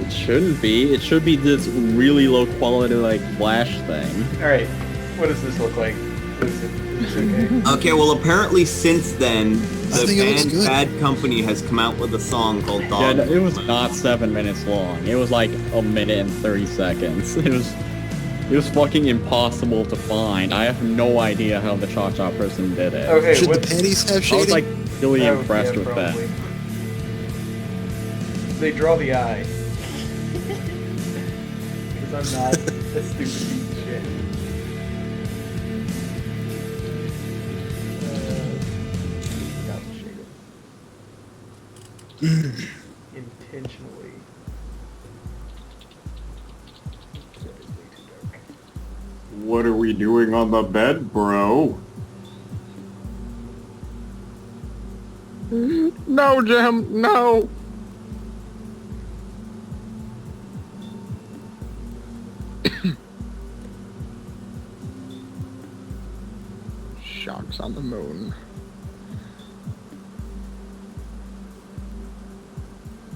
It shouldn't be. It should be this really low quality, like, Flash thing. Alright, what does this look like? Is this okay? Okay, well apparently since then, I think it looks the good. band Bad Company has come out with a song called Yeah, "Dogs." no, on it the was Moon. not 7 minutes long. It was like a minute and 30 seconds. It was fucking impossible to find. I have no idea how the Cha-Cha person did it. Okay, Should the what... panties have I was shading? like really Oh, impressed yeah, with probably. that. They draw the eye. Because I'm not a stupid piece of shit. Not shaded. Intentionally. That is way too dark. What are we doing on the bed, bro? No, Jim, no. Sharks on the moon.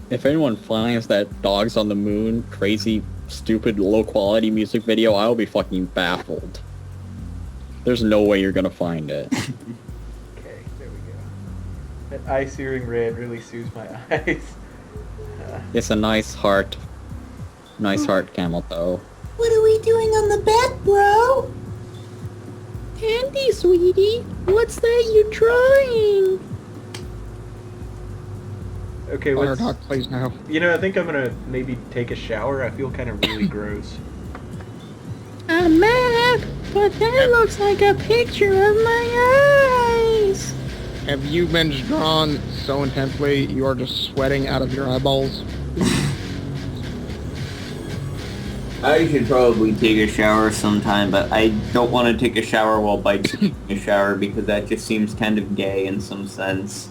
If anyone finds that Dogs on the Moon crazy, stupid, low quality music video, I'll be fucking baffled. There's no way you're gonna find it. Okay, there we go. That eye-searing red really soothes my eyes. It's a nice heart. Nice heart camel toe. What are we doing on the bed, bro? Andy, sweetie, what's that you're drawing? Okay, Fire what's... Talk plays now. You know, I think I'm gonna maybe take a shower. I feel kind of really gross. A map, but that looks like a picture of my eyes. Have you been drawn so intensely you are just sweating out of your eyeballs? I should probably take a shower sometime, but I don't want to take a shower while Bite's taking a shower because that just seems kind of gay in some sense.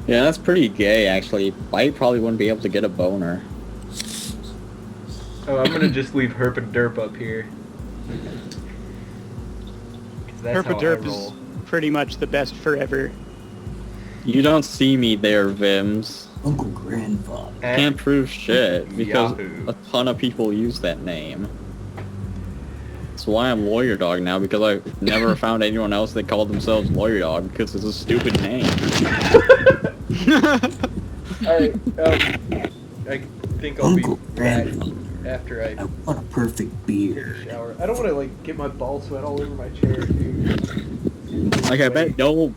Yeah, that's pretty gay, actually. Bite probably wouldn't be able to get a boner. Oh, I'm gonna just leave Herp and Derp up here. 'Cause that's how I Herpaderp roll. is pretty much the best forever. You don't see me there, Vims. Uncle Grandfather. At Can't prove shit, because Yahoo. a ton of people use that name. That's why I'm Lawyer Dog now, because I've never found anyone else that called themselves Lawyer Dog, because it's a stupid name. Alright, I think I'll be Uncle back Grandfather. after I I want a perfect take beer. a shower. I don't want to like get my ball sweat all over my chair, dude. Like, I bet no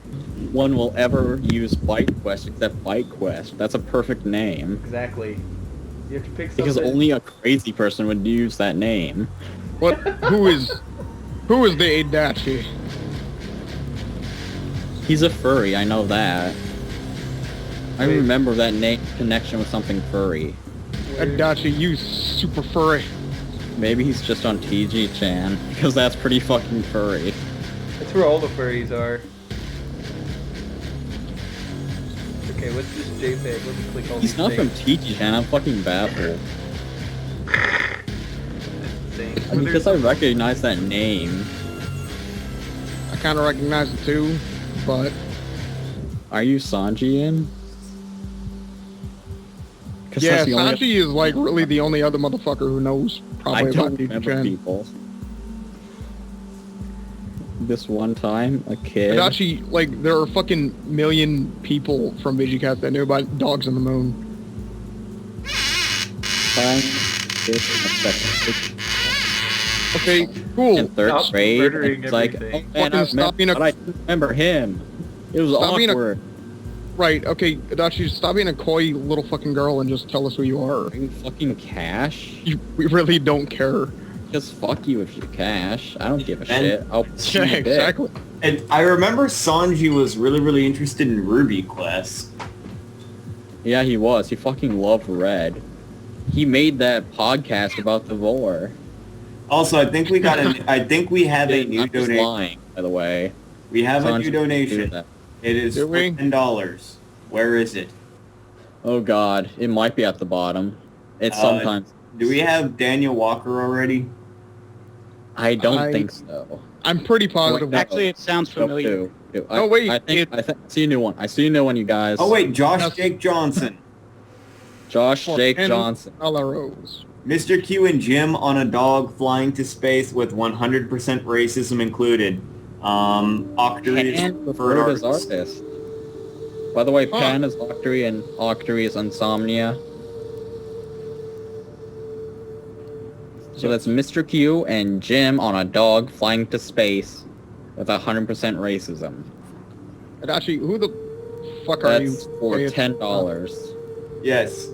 one will ever use Bite Quest except Bite Quest. That's a perfect name. Exactly. You have to pick something. Because only a crazy person would use that name. What? Who is the Adachi? He's a furry, I know that. I Wait. remember that name connection with something furry. Adachi, you super furry. Maybe he's just on TG-chan, because that's pretty fucking furry. That's where all the furries are. Okay, what's this JPEG? Let me click all He's these not from things. TG-chan, I'm fucking baffled. Things. I mean, because I recognize that name. I kind of recognize it too, but Are you Sanji-in? 'Cause yeah, that's the only- Sanji is like really the only other motherfucker who knows I probably don't about remember Chen. people. This one time, a kid... Adachi, like there are fucking million people from Vigicast that knew about Dogs on the Moon. time, this, Okay, cool. in third Stop grade, murdering it's like, oh everything. man, I Fucking stop being a- remember, but I didn't remember him. It was Stop being a- awkward. Right, okay, Adachi, stop being a coy little fucking girl and just tell us who you are. Are you fucking Cash? We really don't care. Just fuck you if you Cash. I don't give a And- shit. I'll Yeah, you a bit. exactly. And I remember Sanji was really, really interested in Ruby Quest. Yeah, he was. He fucking loved Red. He made that podcast about the war. Also, I think we got I think we have a new I'm just donation. lying, by the way. We have a Sanj, new do donation. that. It is Do we? $10. Where is it? Oh god, it might be at the bottom. It's Uh, sometimes. Do we have Daniel Walker already? I don't I- think so. I'm pretty positive. No. Actually, it sounds familiar. Oh, wait, I think I see a new one. I see a new one, you guys. Oh wait, Josh Yes. Jake Johnson. Josh For Jake $10. Johnson. Mr. Q and Jim on a dog flying to space with 100% racism included. Octory is And preferred preferred as artist. artist. By the way, Huh. Pan is Octory and Octory is Insomnia. So that's Mr. Q and Jim on a dog flying to space with 100% racism. And actually, who the fuck are you? That's for Wait, $10. Yes.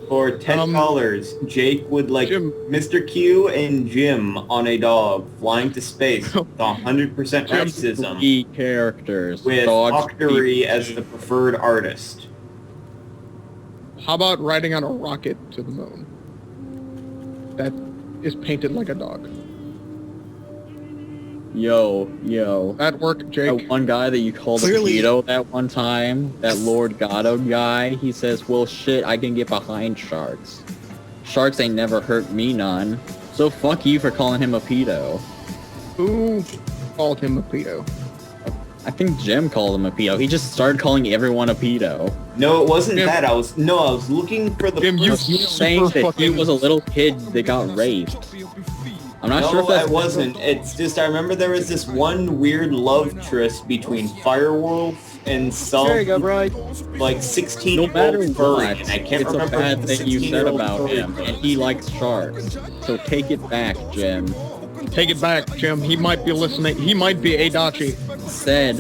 For $10, Jake would like Jim. Mr. Q and Jim on a dog flying to space with 100% Jim. racism Key characters. with Dogs, Octory people. as the preferred artist. How about riding on a rocket to the moon? That is painted like a dog. Yo. That work, Jake? That one guy that you called Clearly- a pedo that one time, that Lord Gatto guy, he says, well shit, I can get behind sharks. Sharks ain't never hurt me none. So fuck you for calling him a pedo. Who called him a pedo? I think Jim called him a pedo. He just started calling everyone a pedo. No, it wasn't Jim. that. I was looking for the Jim, you person- He was saying super that he fucking... was a little kid that got raped. I'm not no, sure if that's... I wasn't. It's just I remember there was this one weird love tryst between Firewolf and some There you go, bro. like No 16-year-old matter furry, what, and I can't it's a remember bad what the thing you said 16-year-old about furry him, and he likes sharks. So take it back, Jim. Take it back, Jim. He might be listening. He might be Adachi. Said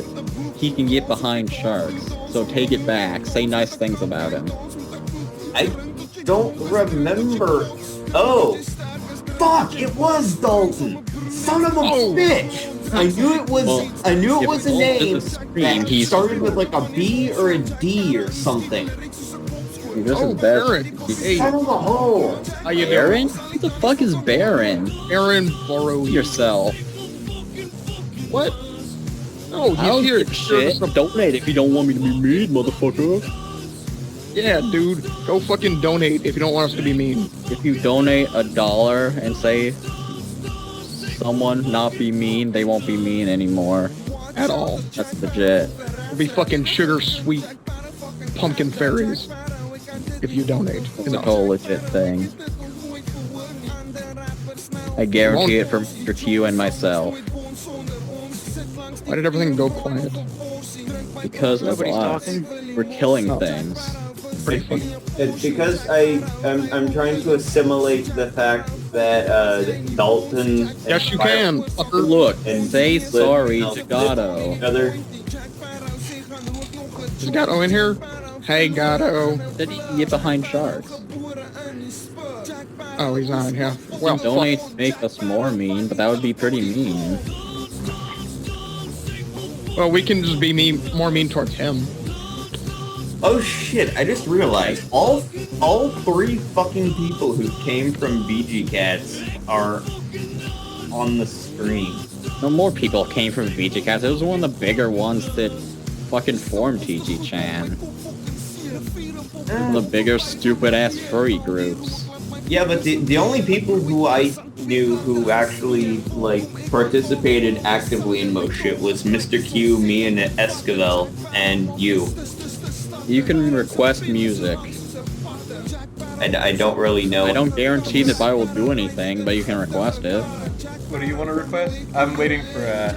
he can get behind sharks. So take it back. Say nice things about him. I don't remember. Oh, fuck! It was Dalton. Son of a Oh. bitch! I knew it was. Well, I knew it if was a Dalton name is a scream, that he's- started with like a B or a D or something. This Oh, is bad. Aaron. Hey, Son of a hole. how you doing? Aaron? Who the fuck is Baron? Aaron Borrow. Yourself. What? No, I don't he's here. give a shit. Donate if you don't want me to be mean, motherfucker. Yeah, dude. Go fucking donate if you don't want us to be mean. If you donate $1 and say someone not be mean, they won't be mean anymore. At all. That's legit. We'll be fucking sugar sweet pumpkin fairies if you donate. It's a enough. whole legit thing. I guarantee it for Mr. Q and myself. Why did everything go quiet? Because of Nobody's us. talking. We're killing Oh. things. Pretty funny. It's because I'm trying to assimilate the fact that Dalton. Yes, you can, fucker. Look, And say Liv sorry and to Elf Gatto. each other. Is Gatto in here? Hey, Gatto. That he can get behind sharks. Oh, he's on, yeah. Well, fuck. Donate to make us more mean, but that would be pretty mean. Well, we can just be more mean towards him. Oh shit! I just realized all three fucking people who came from BG Cats are on the screen. No more people came from VG Cats. It was one of the bigger ones that fucking formed TG-chan. One of the bigger stupid ass furry groups. Yeah, but the only people who I knew who actually like participated actively in most shit was Mr. Q, me, and Esquivel, and you. You can request music. I don't really know. I don't guarantee that I will do anything, but you can request it. What do you want to request? I'm waiting for I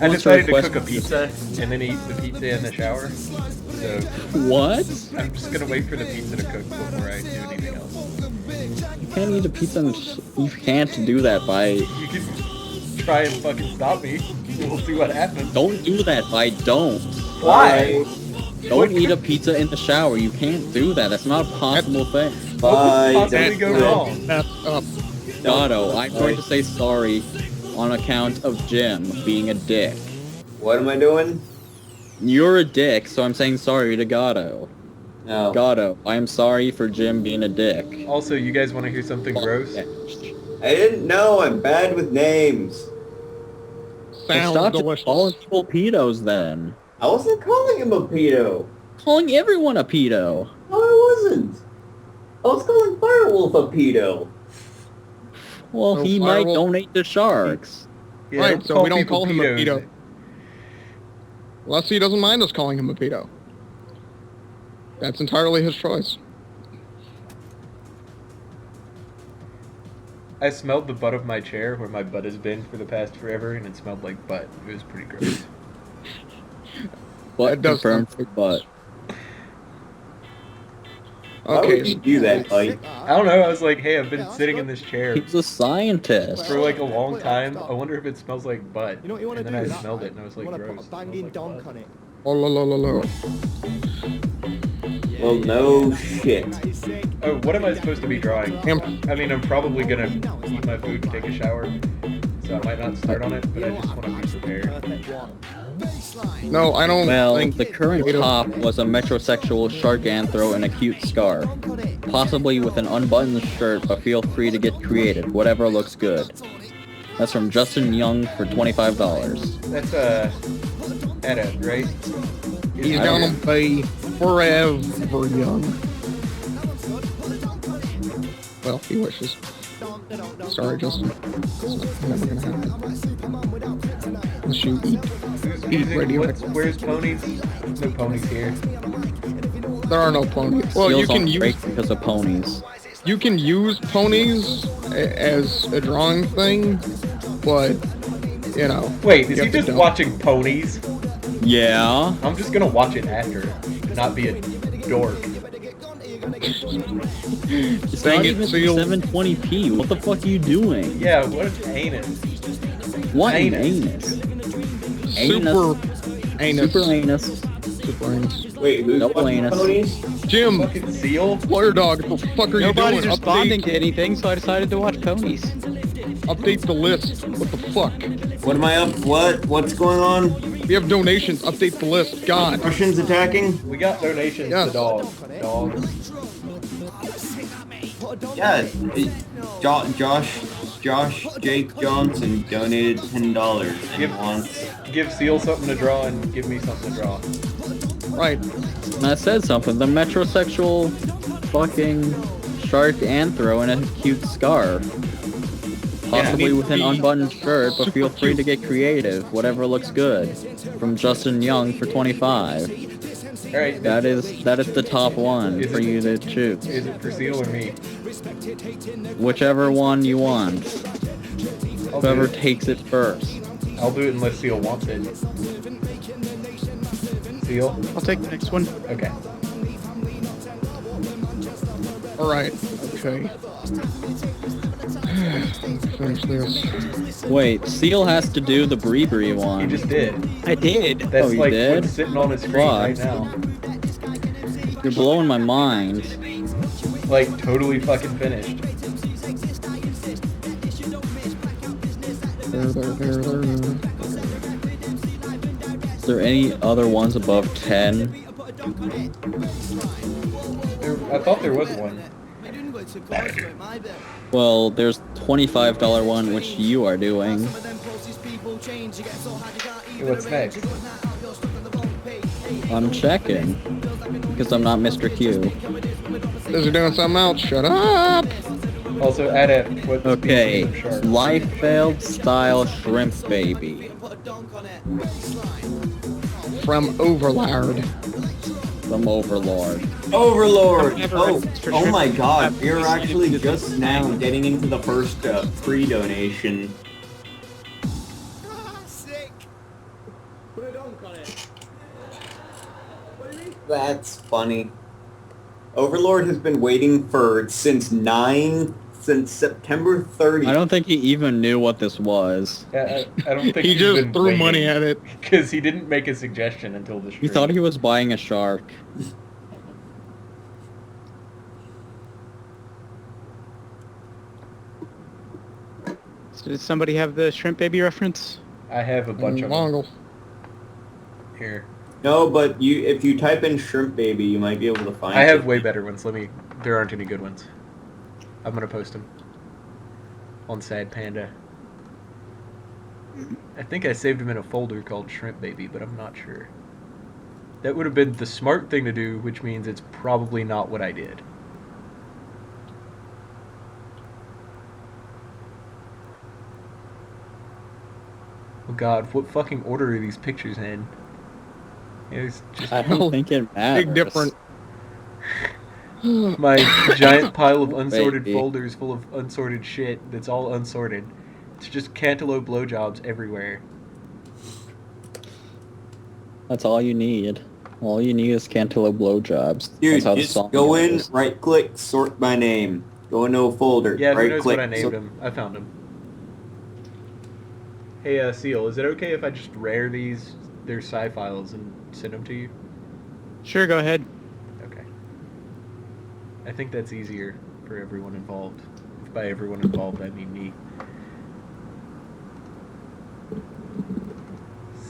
Wants to decided to request cook a pizza and then eat the pizza in the shower. So What? I'm just gonna wait for the pizza to cook before I do anything else. You can't eat a pizza and you can't do that by... You can try and fucking stop me. We'll see what happens. Don't do that by don't. Why? Don't eat a pizza in the shower. You can't do that. That's not a possible thing. Bye. What could possibly go wrong? That's up. Gatto, I'm going to say sorry on account of Jim being a dick. What am I doing? You're a dick, so I'm saying sorry to Gatto. No. Gatto, I am sorry for Jim being a dick. Also, you guys want to hear something gross? I didn't know. I'm bad with names. sounds Stop delicious. calling people pedos then. I wasn't calling him a pedo. Calling everyone a pedo. No, I wasn't. I was calling Firewolf a pedo. Well, No, he might Firewolf- donate to sharks. Yeah, Right, so we don't people call him a pedos. pedo. Unless he doesn't mind us calling him a pedo. That's entirely his choice. I smelled the butt of my chair where my butt has been for the past forever, and it smelled like butt. It was pretty gross. Butt That does confirmed sound for butt. Why would you Okay, do that, Mike? I don't know. I was like, hey, I've been sitting in this chair He's a scientist. for like a long time. I wonder if it smells like butt. You know what you want to And do? then I smelled it, and I was like, you want to gross. put a It smells banging like donk butt. on it. oh, lo. Well, no shit. Oh, what am I supposed to be drawing? Am- I mean, I'm probably gonna eat my food and take a shower, so I might not start on it, but I just want to be prepared. Perfect one. No, I don't Well, think the current top was a metrosexual shark anthro in a cute scarf. Possibly with an unbuttoned shirt, but feel free to get creative. Whatever looks good. That's from Justin Young for $25. That's Edda, right? he's I don't gonna be forever young. Well, he wishes. Sorry, Justin. It's never gonna happen. Unless you eat. Who's Eat using, radioactive. where's ponies? No ponies here. There are no ponies. Well, you Seals can on use break because of ponies. you can use ponies as a drawing thing, but you know. Wait, you is he have to just dump- watching ponies? Yeah. I'm just gonna watch it after, not be a dork. It's Dang not it, even Seal. 720p. What the fuck are you doing? Yeah, what an anus. What an Anus. anus? Super anus. Super anus. Super anus. Wait, who's Double watching anus. ponies? Jim, Fucking seal? Flare Dog, what the fuck are you Nobody's doing? responding to anything, so I decided to watch ponies. Update the list. What the fuck? What am I up? What's going on? We have donations. Update the list. God. Russians attacking? We got donations Yes. to dogs. Dogs. Yeah. Josh Jake Johnson donated $10 and Give- wants. Give Seal something to draw and give me something to draw. Right. And I said something. The metrosexual fucking shark anthro in a cute scarf. Possibly Yeah. with an unbuttoned shirt, but feel free to get creative. Whatever looks good. From Justin Young for 25. Alright, That is the top one Is for it- you to choose. is it for Seal or me? Whichever one you want. I'll do Whoever it. takes it first. I'll do it unless Seal wants it. Seal? I'll take the next one. Okay. Alright. Okay. Finish this. Wait, Seal has to do the Bree He one. just did. I did. That's Oh, you like did? what's sitting on his screen Fuck. right now. You're blowing my mind. Like, totally fucking finished. There. Is there any other ones above 10? I thought there was one. Well, there's $25 one which you are doing. What's next? I'm checking. Because I'm not Mr. Q. Is he doing something else? Shut up! Also, add a what? Okay, species of shark? Life Failed Style Shrimp Baby. From Overlord. From Overlord. Overlord! I've never Oh, read for oh sure. my god, I've you're never seen actually it. just now getting into the first pre-donation. That's funny. Overlord has been waiting since September 30th. I don't think he even knew what this was. I don't think He he's just been threw waiting, money at it. because he didn't make a suggestion until the stream. He thought he was buying a shark. So does somebody have the shrimp baby reference? I have a bunch of them Mongle. here. No, but if you type in shrimp baby, you might be able to find I have it. way better ones. There aren't any good ones. I'm gonna post them on Sad Panda. I think I saved them in a folder called Shrimp Baby, but I'm not sure. That would have been the smart thing to do, which means it's probably not what I did. Oh god, what fucking order are these pictures in? It's just I don't think it matters. Big different. my giant pile of unsorted Baby. folders full of unsorted shit that's all unsorted. It's just cantaloupe blowjobs everywhere. That's all you need. All you need is cantaloupe blowjobs. Dude, That's how the just song go in, goes. right click, sort by name. Go into a folder. Yeah, who right knows click. what I named him? I found him. Hey, Seal, is it okay if I just rare these, their sci files, and send them to you? Sure, go ahead. Okay. I think that's easier for everyone involved. If by everyone involved, I mean me.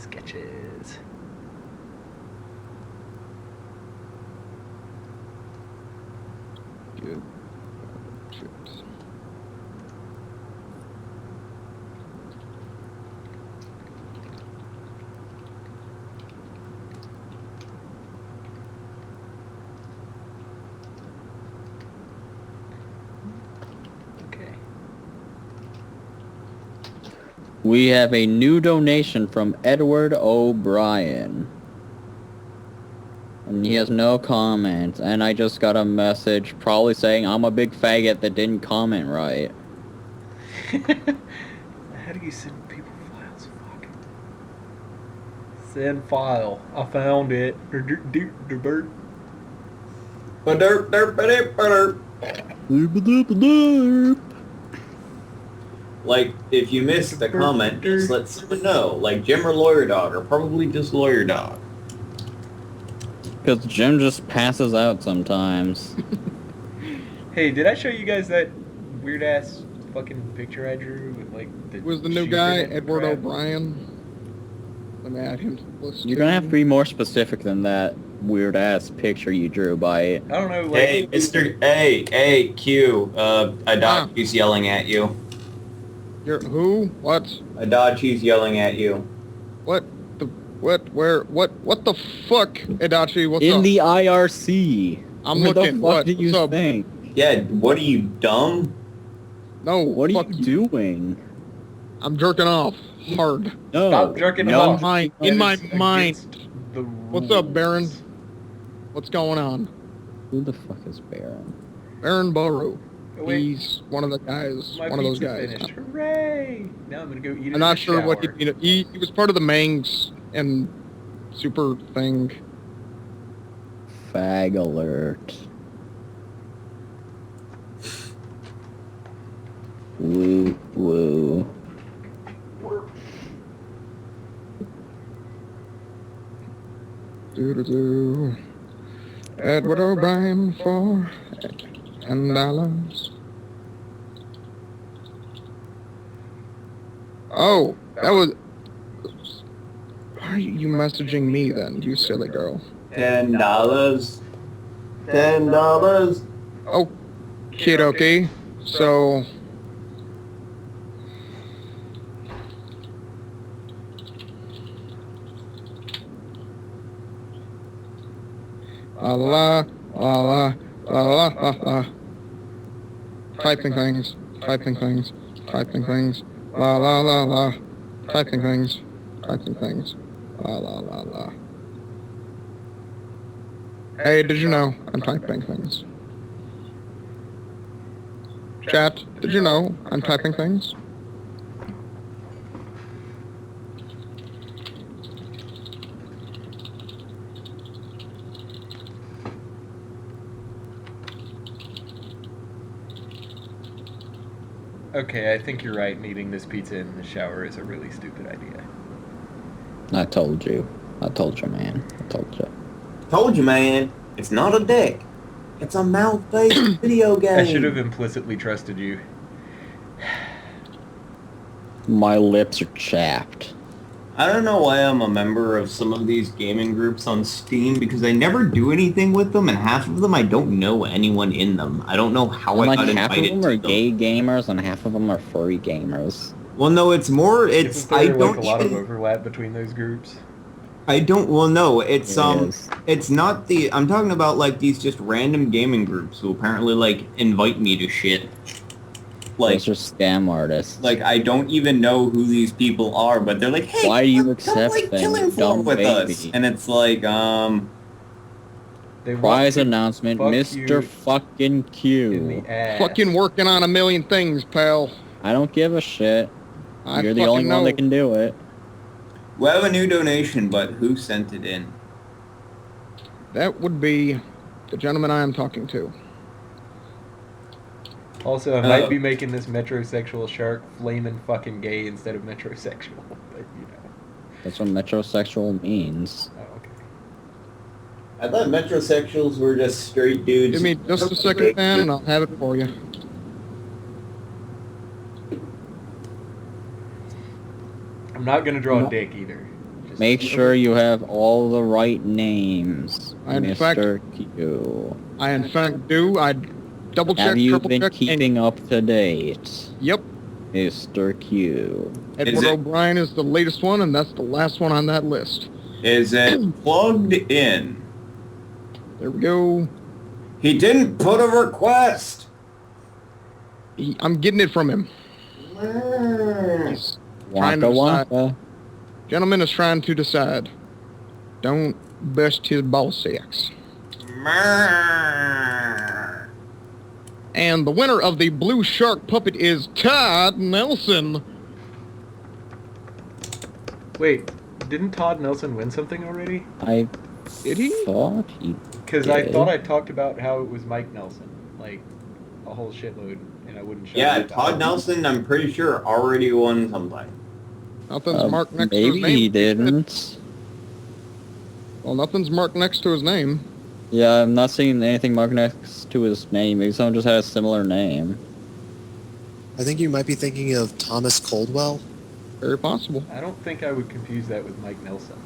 Sketches. Good. Chips. Okay. We have a new donation from Edward O'Brien. And he has no comments, and I just got a message probably saying I'm a big faggot that didn't comment right. How do you send people files? Fuck. Send file. I found it. Bird. Like, if you missed a comment, just let someone know. Like Jim or Lawyer Dog, or probably just Lawyer Dog. Because Jim just passes out sometimes. Hey, did I show you guys that weird ass fucking picture I drew with like the Who was the new sheep guy? in it? Edward Crap. O'Brien. Let me add him to the list. You're gonna have to be more specific than that weird ass picture you drew by I don't know. Like, Hey, Mr. Hey, Q. Adachi's yelling at you. You're who? What? Adachi's yelling at you. What? The what? Where? What the fuck, Adachi? What's in up? the IRC. I'm what looking. the fuck What? do you What's up? think? Yeah, what are you, dumb? No. What are fuck you doing? I'm jerking off hard. No. Stop jerking no. off. In my That is mind. against the What's up, rules. Baron? What's going on? Who the fuck is Baron? Baron Boru. Oh, wait. He's one of the guys. My One of those pizza guys. finished. Hooray! Now I'm gonna go eat it. I'm not in the sure what shower. he was part of the Mangs and Super thing. Fag alert. Woo woo. Doo-doo-doo. Edward O'Brien for $10. Oh, that was. Why are you messaging me then, you silly girl? $10. $10. Oh, kid-okay. So. La la la la la la la la. Typing things, typing things, typing things. La la la la. Typing things, typing things. La la la la. Hey, did you know I'm typing things? Chat, did you know I'm typing things? Okay, I think you're right. Eating this pizza in the shower is a really stupid idea. I told you. I told you, man. I told you. Told you, man. It's not a dick. It's a mouth-based video game. I should have implicitly trusted you. My lips are chapped. I don't know why I'm a member of some of these gaming groups on Steam, because I never do anything with them, and half of them I don't know anyone in them. I don't know how And I like got half of invited them to are them. gay gamers and half of them are furry gamers. Well, no, it's more. Isn't It's there I like don't a lot of even. overlap between those groups? I don't. Well, no, it's Yes. it's not the. I'm talking about like these just random gaming groups who apparently like invite me to shit. Like, Those are scam artists. like I don't even know who these people are, but they're like, hey, Why do you come accept like them, killing you floor dumb with us, baby? and it's like, They want Prize to announcement, fuck Mr. you fucking in Q. the ass. Fucking working on a million things, pal. I don't give a shit. I You're the fucking only know. one that can do it. we have a new donation, but who sent it in? That would be the gentleman I am talking to. Also, I might be making this metrosexual shark flamin' fucking gay instead of metrosexual, but you know. That's what metrosexual means. Oh, okay. I thought metrosexuals were just straight dudes. Give me just a second, man, and I'll have it for you. I'm not gonna draw a dick either. Just Make sure you have all the right names, In Mr. fact- Q. I in fact do. I double check, Have you triple been check, keeping up to date, and yep, Mr. Q? Edward it- O'Brien is the latest one, and that's the last one on that list. Is it plugged in? There we go. He didn't put a request. I'm getting it from him. He's trying Waka to decide. waka. Gentleman is trying to decide. Don't bust his ball sacks. And the winner of the Blue Shark Puppet is Todd Nelson. Wait, didn't Todd Nelson win something already? I Did he? thought he Because I did. thought I talked about how it was Mike Nelson, like a whole shitload, and I wouldn't show Yeah, it. Todd Nelson, I'm pretty sure already won something. Nothing's marked next to his Maybe name. he didn't. Well, nothing's marked next to his name. Yeah, I'm not seeing anything marked next to his name. Maybe someone just had a similar name. I think you might be thinking of Thomas Coldwell. Very possible. I don't think I would confuse that with Mike Nelson.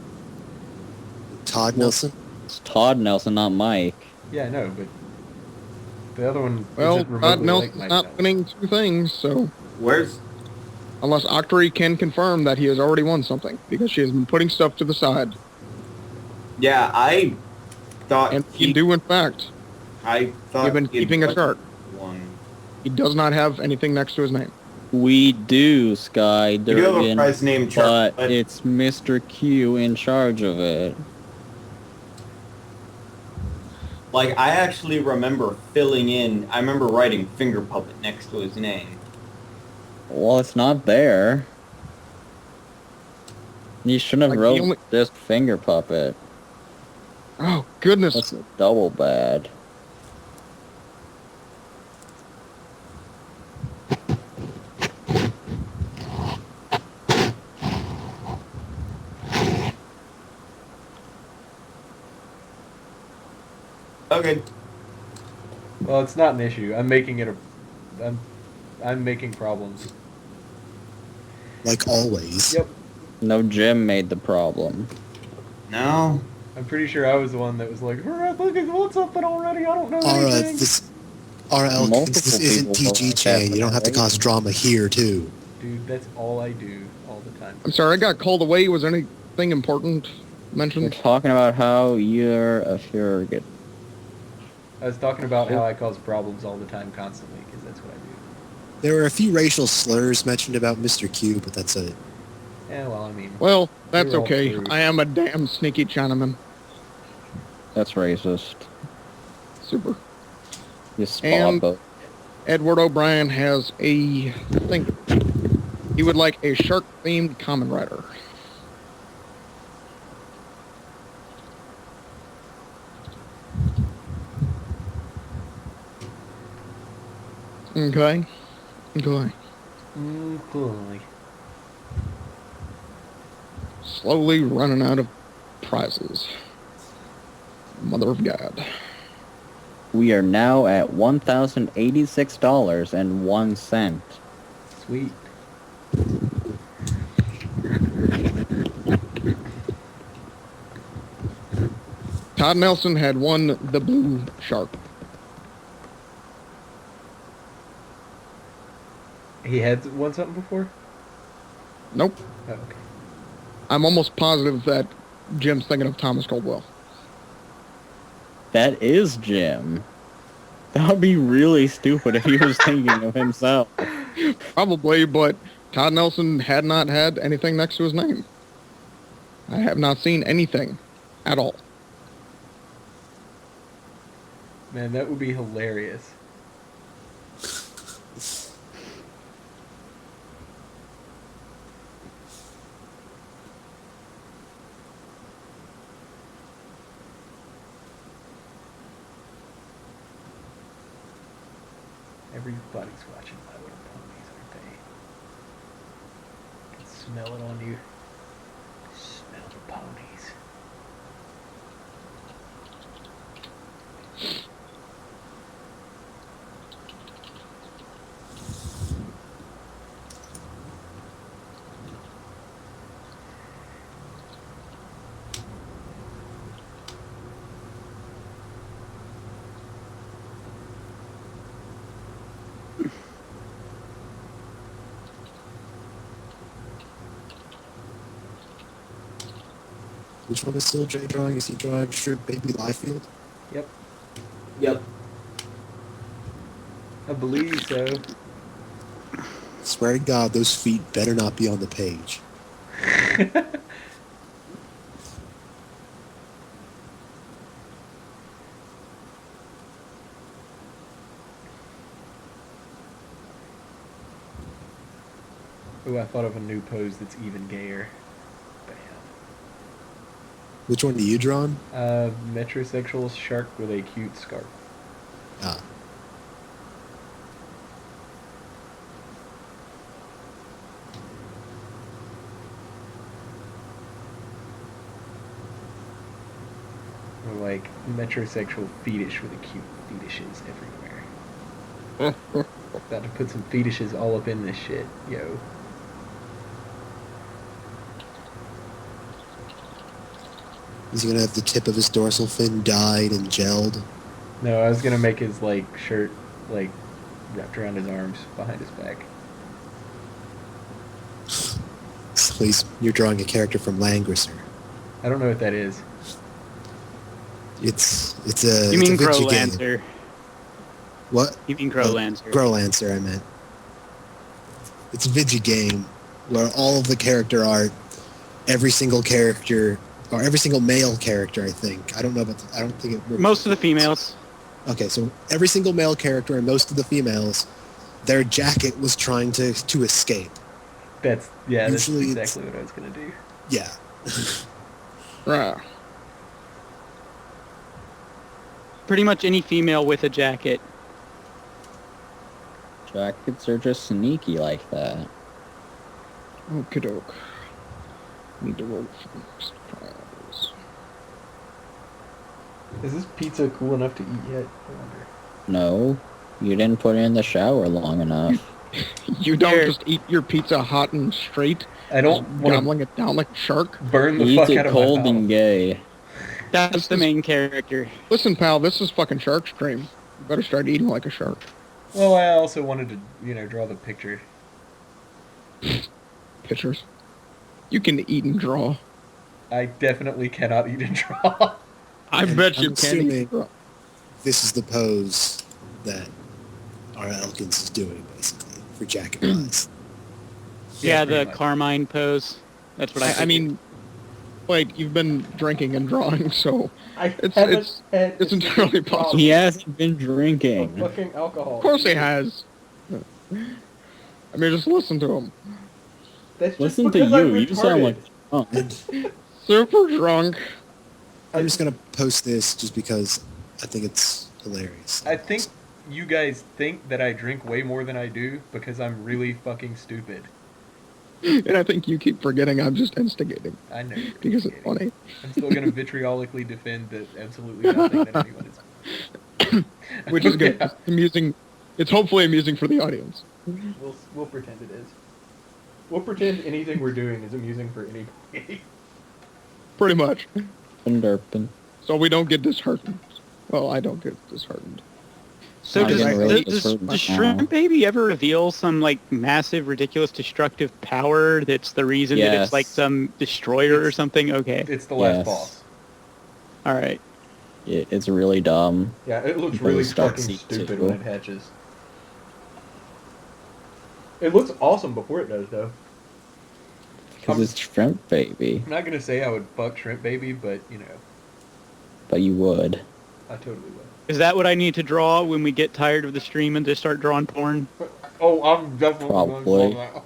Todd Nelson. It's Todd Nelson, not Mike. Yeah, I know, but the other one Well, isn't Todd remotely Nelson's like Mike not Nelson. winning two things, so Where's unless Octory can confirm that he has already won something, because she has been putting stuff to the side. Yeah, I thought And he do, in fact. I thought You've been he'd keeping a won chart. one. He does not have anything next to his name. We do, Sky We do have a Durgan, prize name chart, but it's Mr. Q in charge of it. like I actually remember filling in. I remember writing finger puppet next to his name. Well, it's not there. You shouldn't have Like, wrote the only- just finger puppet. Oh, goodness. That's double bad. Okay. Well, it's not an issue. I'm making it a. I'm making problems. Like always. Yep. No, Jim made the problem. No. I'm pretty sure I was the one that was like, "Alright, look, I want something already. I don't know Alright, anything." RL, Multiple this isn't people TG don't Chain. have You don't have to that. cause drama here, too. Dude, that's all I do all the time. I'm sorry, I got called away. Was there anything important We're mentioned? talking about how you're a surrogate. I was talking about how I cause problems all the time, constantly, because that's what I do. There were a few racial slurs mentioned about Mr. Q, but that's it. Yeah, well, I mean, Well, that's You're all okay. true. I am a damn sneaky Chinaman. That's racist. Super. You spa And- boat. Edward O'Brien has a thing. He would like a shark-themed Kamen Rider. Okay. Okay. cool. Slowly running out of prizes. Mother of God. We are now at $1,086.01. Sweet. Todd Nelson had won the Blue Shark. He had won something before? Nope. Oh, okay. I'm almost positive that Jim's thinking of Thomas Caldwell. That is Jim. That would be really stupid if he was thinking of himself. Probably, but Todd Nelson had not had anything next to his name. I have not seen anything at all. Man, that would be hilarious. Everybody's watching My Little Ponies, aren't they? I can smell it on you. Smell the ponies. Which one is still Jay drawing? Is he drawing Shrimp Baby Liefeld? Yep, Yep. I believe so. Swear to God, those feet better not be on the page. Ooh, I thought of a new pose that's even gayer. Bam. Which one do you drawn? Metrosexual shark with a cute scarf. Ah. Or like metrosexual fetish with a cute fetishes everywhere. About to put some fetishes all up in this shit, yo. Is he gonna have the tip of his dorsal fin dyed and gelled? No, I was gonna make his like shirt like wrapped around his arms behind his back. So you're drawing a character from Langrisser. I don't know what that is. It's a. You it's a mean Vinci game. Growlancer. What? You mean Growlancer. Growlancer, I meant. It's a Vigi game where all of the character art, every single character, or every single male character, I think. I don't know about. I don't think it. Most of the females. Okay, so every single male character and most of the females, their jacket was trying to escape. That's Usually that's exactly what I was gonna do. Yeah. Right. Pretty much any female with a jacket. Jackets are just sneaky like that. Okie doke. Need to roll for next prize. Is this pizza cool enough to eat yet? I wonder. No, you didn't put it in the shower long enough. You don't Here. just eat your pizza hot and straight, I don't want gobbling it down like a shark. to burn the Eat fuck it out of my cold mouth. and gay. That's the main character. Listen, pal, this is fucking Shark Stream. You better start eating like a shark. Well, I also wanted to, draw the picture. Pictures. You can eat and draw. I definitely cannot eat and draw. I And bet I'm you can eat assuming- and draw. This is the pose that our Elkins is doing, basically, for jacket prize. Yeah, pretty the much. Carmine pose. That's what I I figured. mean, wait, you've been drinking and drawing, so It's it's entirely possible. He hasn't been drinking. Fucking alcohol. of course he has. I mean, just listen to him. That's just Listen to because I'm you. You sound like retarded. drunk. Super drunk. I'm just going to post this just because I think it's hilarious. I think you guys think that I drink way more than I do because I'm really fucking stupid. And I think you keep forgetting I'm just instigating I know. you're because it's kidding. funny. I'm still gonna vitriolically defend that absolutely nothing that anyone is. Which is good. Yeah. It's amusing. It's hopefully amusing for the audience. We'll pretend it is. We'll pretend anything we're doing is amusing for anybody. Pretty much. And derping. So we don't get disheartened. Well, I don't get disheartened. So I'm does, getting really does disturbed Shrimp now. Baby ever reveal some like massive, ridiculous, destructive power that's the reason that it's like Yes. some destroyer or something? Okay, It's the last Yes. boss. all right. It's really dumb. Yeah, it looks But really it's Dark fucking Seed stupid too. when it hatches. It looks awesome before it does, though. Because it's Shrimp Baby. I'm not gonna say I would fuck Shrimp Baby, but you know, But you would. I totally would. Is that what I need to draw when we get tired of the stream and just start drawing porn? Oh, I'm definitely Probably. going to that.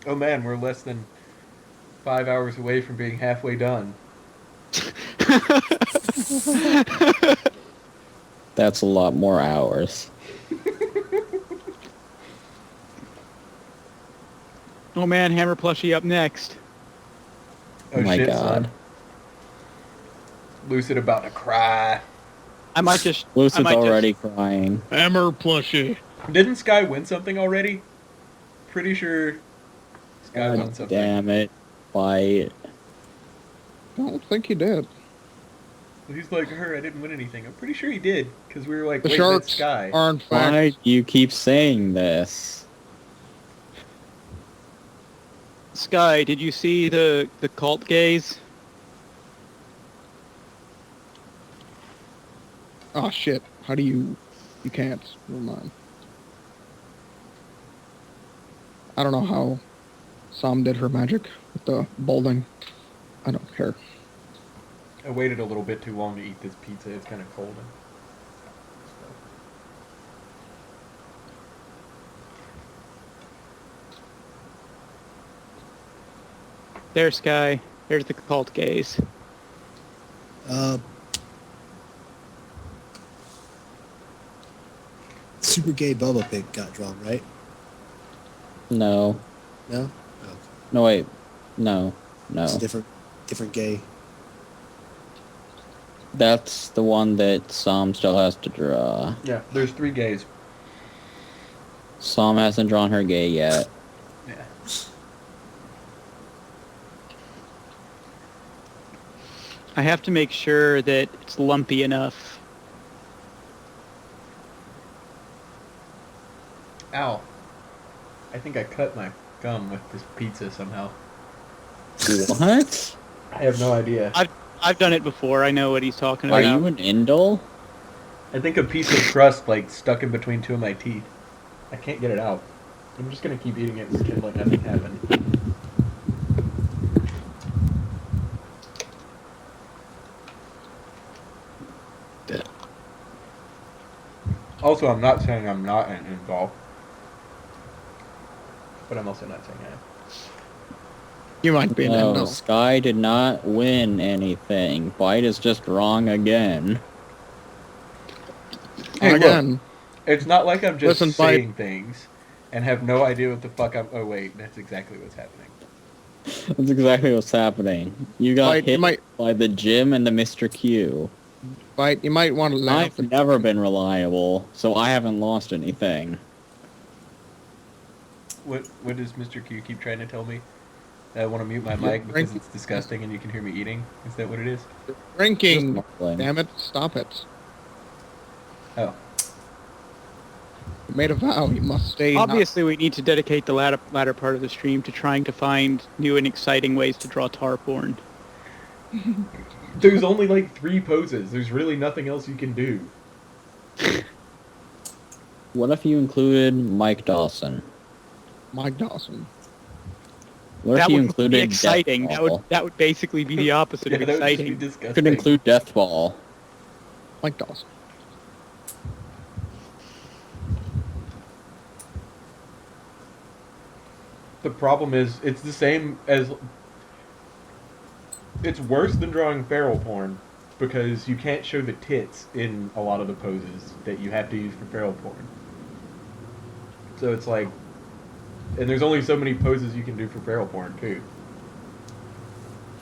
Oh man, we're less than 5 hours away from being halfway done. That's a lot more hours. Oh man, Hammer Plushie up next. Oh My shit, God. son. Lucid about to cry. I might just. I Lucid's might already crying. Hammer plushie. Didn't Sky win something already? Pretty sure Sky won God something. damn it. Fight. Don't think he did. He's like, I didn't win anything. I'm pretty sure he did, because we were like, The wait, that's sharks Sky. are in fact. Why do you keep saying this? Sky, did you see the cult gaze? Oh shit! How do you? You can't. Never mind. I don't know how Sam did her magic with the balding. I don't care. I waited a little bit too long to eat this pizza. It's kind of cold. There's Sky. There's the cult gaze. Super gay Bubba Pig got drawn, right? No. No? Oh, No, wait. No. No. it's a different gay. That's the one that Sam still has to draw. Yeah, there's 3 gays. Sam hasn't drawn her gay yet. Yeah. I have to make sure that it's lumpy enough. Ow. I think I cut my gum with this pizza somehow. What? I have no idea. I've done it before. I know what he's talking Are about. you an Indol? I think a piece of crust, like, stuck in between 2 of my teeth. I can't get it out. I'm just gonna keep eating it and pretend like nothing happened. Also, I'm not saying I'm not an Indol. But I'm also not saying I am. You might be an No, no. Sky did not win anything. Bite is just wrong again. Hey, look. Again, It's not like I'm just Listen, Bite. saying things and have no idea what the fuck I'm... Oh, wait. That's exactly what's happening. That's exactly what's happening. You got Bite, you hit might- by the Jim and the Mr. Q. Bite. You might want to laugh. I've never been reliable, so I haven't lost anything. What does Mr. Q keep trying to tell me? That I want to mute my mic because Frank- it's disgusting and you can hear me eating? Is that what it is? Drinking. Just mumbling. Damn it! Stop it. Oh. You made a vow. You must stay. Obviously, we need to dedicate the latter part of the stream to trying to find new and exciting ways to draw tar porn. There's only like 3 poses. There's really nothing else you can do. What if you included Mike Dawson? Mike Dawson. What if That you would be included exciting. Deathball? That would basically be the opposite Yeah, of that would just be exciting. You disgusting. could include Deathball. Mike Dawson. The problem is, it's the same as... It's worse than drawing feral porn because you can't show the tits in a lot of the poses that you have to use for feral porn. So it's like... And there's only so many poses you can do for feral porn, too.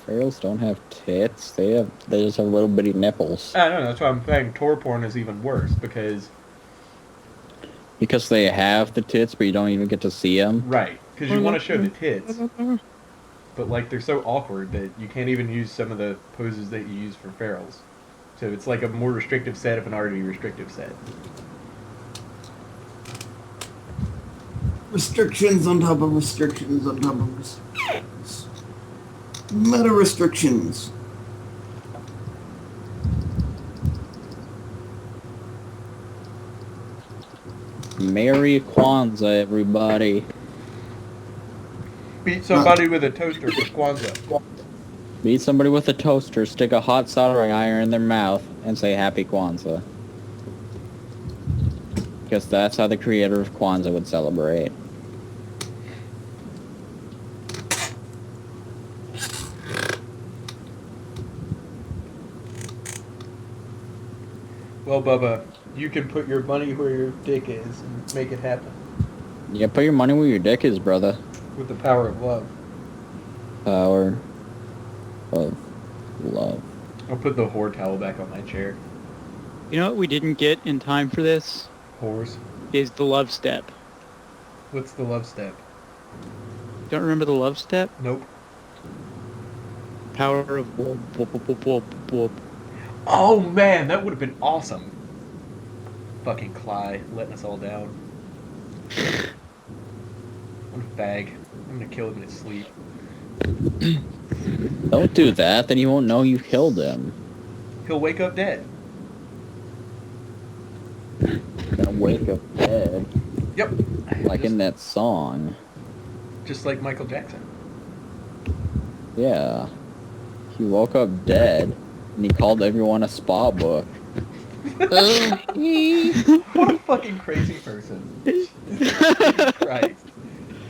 Ferals don't have tits. They just have little bitty nipples. I don't know, that's why I'm saying tor porn is even worse because... Because they have the tits, but you don't even get to see them. Right, because you want to show the tits. but like they're so awkward that you can't even use some of the poses that you use for ferals. So it's like a more restrictive set of an already restrictive set. Restrictions on top of restrictions on top of restrictions. Meta restrictions. Merry Kwanzaa, everybody. Beat somebody with a toaster for Kwanzaa. Beat somebody with a toaster, stick a hot soldering iron in their mouth, and say Happy Kwanzaa. Because that's how the creator of Kwanzaa would celebrate. Well, Bubba, you can put your money where your dick is and make it happen Yeah, put your money where your dick is, brother. with the power of love. Power of love. I'll put the whore towel back on my chair. You know what we didn't get in time for this? Whores. Is the love step. What's the love step? Don't remember the love step? Nope. Power of whoop, whoop, whoop, whoop, whoop, whoop. Oh man, that would have been awesome. Fucking Clyde letting us all down. What a fag. I'm gonna kill him in his sleep. Don't do that, then he won't know you killed him. He'll wake up dead. Gonna wake up dead. Yep. Like in that song. Just like Michael Jackson. Yeah. He woke up dead, and he called everyone a spa book. What a fucking crazy person. Jesus Christ.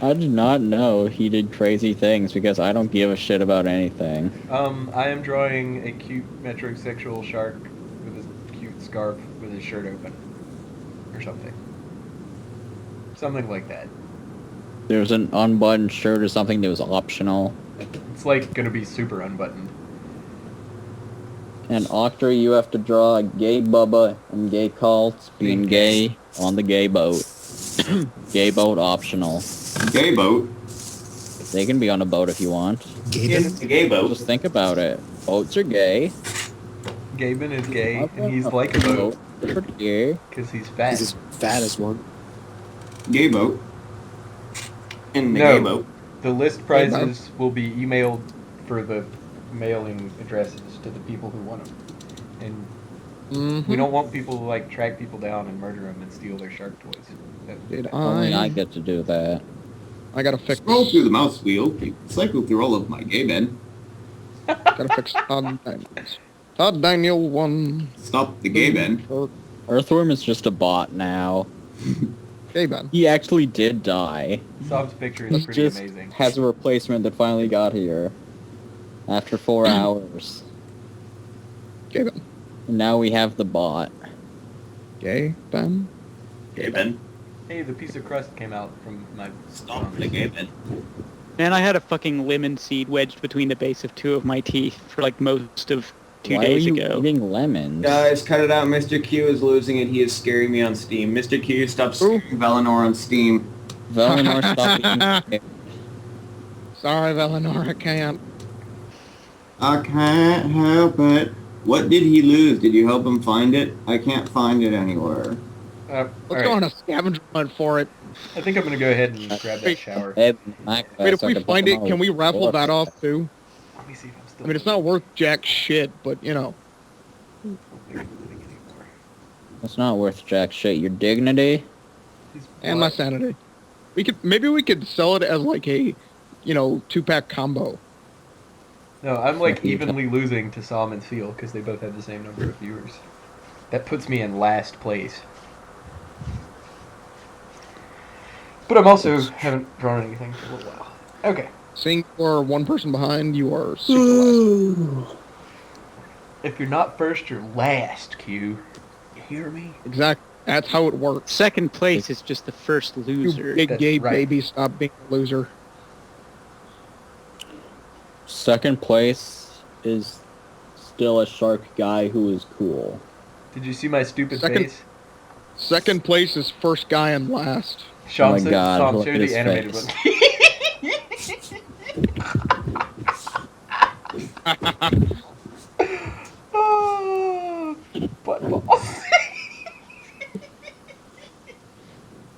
I did not know he did crazy things because I don't give a shit about anything. I am drawing a cute metrosexual shark with a cute scarf with his shirt open. Or something. Something like that. There's an unbuttoned shirt or something that was optional. It's like gonna be super unbuttoned. And Octa, you have to draw a gay Bubba and gay Cults being gay on the gay boat. Gay boat optional. Gay boat. They can be on a boat if you want. Gaben? It's a gay boat. Just think about it. Boats are gay. Gaben is gay, and he's like a boat, Boats are gay. because he's fat. He's as fat as one. Gay boat. In the No. gay boat. The list prizes will be emailed for the mailing addresses to the people who want them. And Mm-hmm. we don't want people to like track people down and murder them and steal their shark toys. Did Only I I get to do that. gotta fix. Scroll through the mouse wheel. Cycle through all of my gay men. Gotta fix Todd Daniels. Todd Daniel 1. Stop the gay men. Earthworm is just a bot now. Gay Ben. He actually did die. Sob's picture He is pretty just amazing. has a replacement that finally got here. After 4 hours. Gay Ben. And now we have the bot. Gay Ben. Gay men. Hey, the piece of crust came out from my... Stop the gay men. Man, I had a fucking lemon seed wedged between the base of 2 of my teeth for like most of 2 Why days are you ago. eating lemons? Guys, cut it out. Mr. Q is losing it. He is scaring me on Steam. Mr. Q, stop scaring Valinor on Steam. Valinor, stop eating. Sorry, Valinor, I can't. I can't help it. What did he lose? Did you help him find it? I can't find it anywhere. Let's alright. go on a scavenger hunt for it. I think I'm gonna go ahead and grab that shower. Hey, Mac, Wait, if so I we can find put it, them can we on. raffle that off too? Let me see if I'm still... I mean, it's not worth jack shit, but you know. It's not worth jack shit. Your dignity? And my sanity. Maybe we could sell it as like a, 2-pack combo. No, I'm like evenly losing to Sam and Seal because they both have the same number of viewers. That puts me in last place. But I'm also haven't drawn anything for a little while. Okay. Seeing you're one person behind, you are super last. If you're not first, you're last, Q. You hear me? Exactly. That's how it works. Second place is just the first You loser. big That's gay right. baby, stop being a loser. Second place is still a shark guy who is cool. Did you see my stupid Second- face? Second place is first guy and last. Sean my said, God, Sean, look show at his the animated face. one. Butt balls.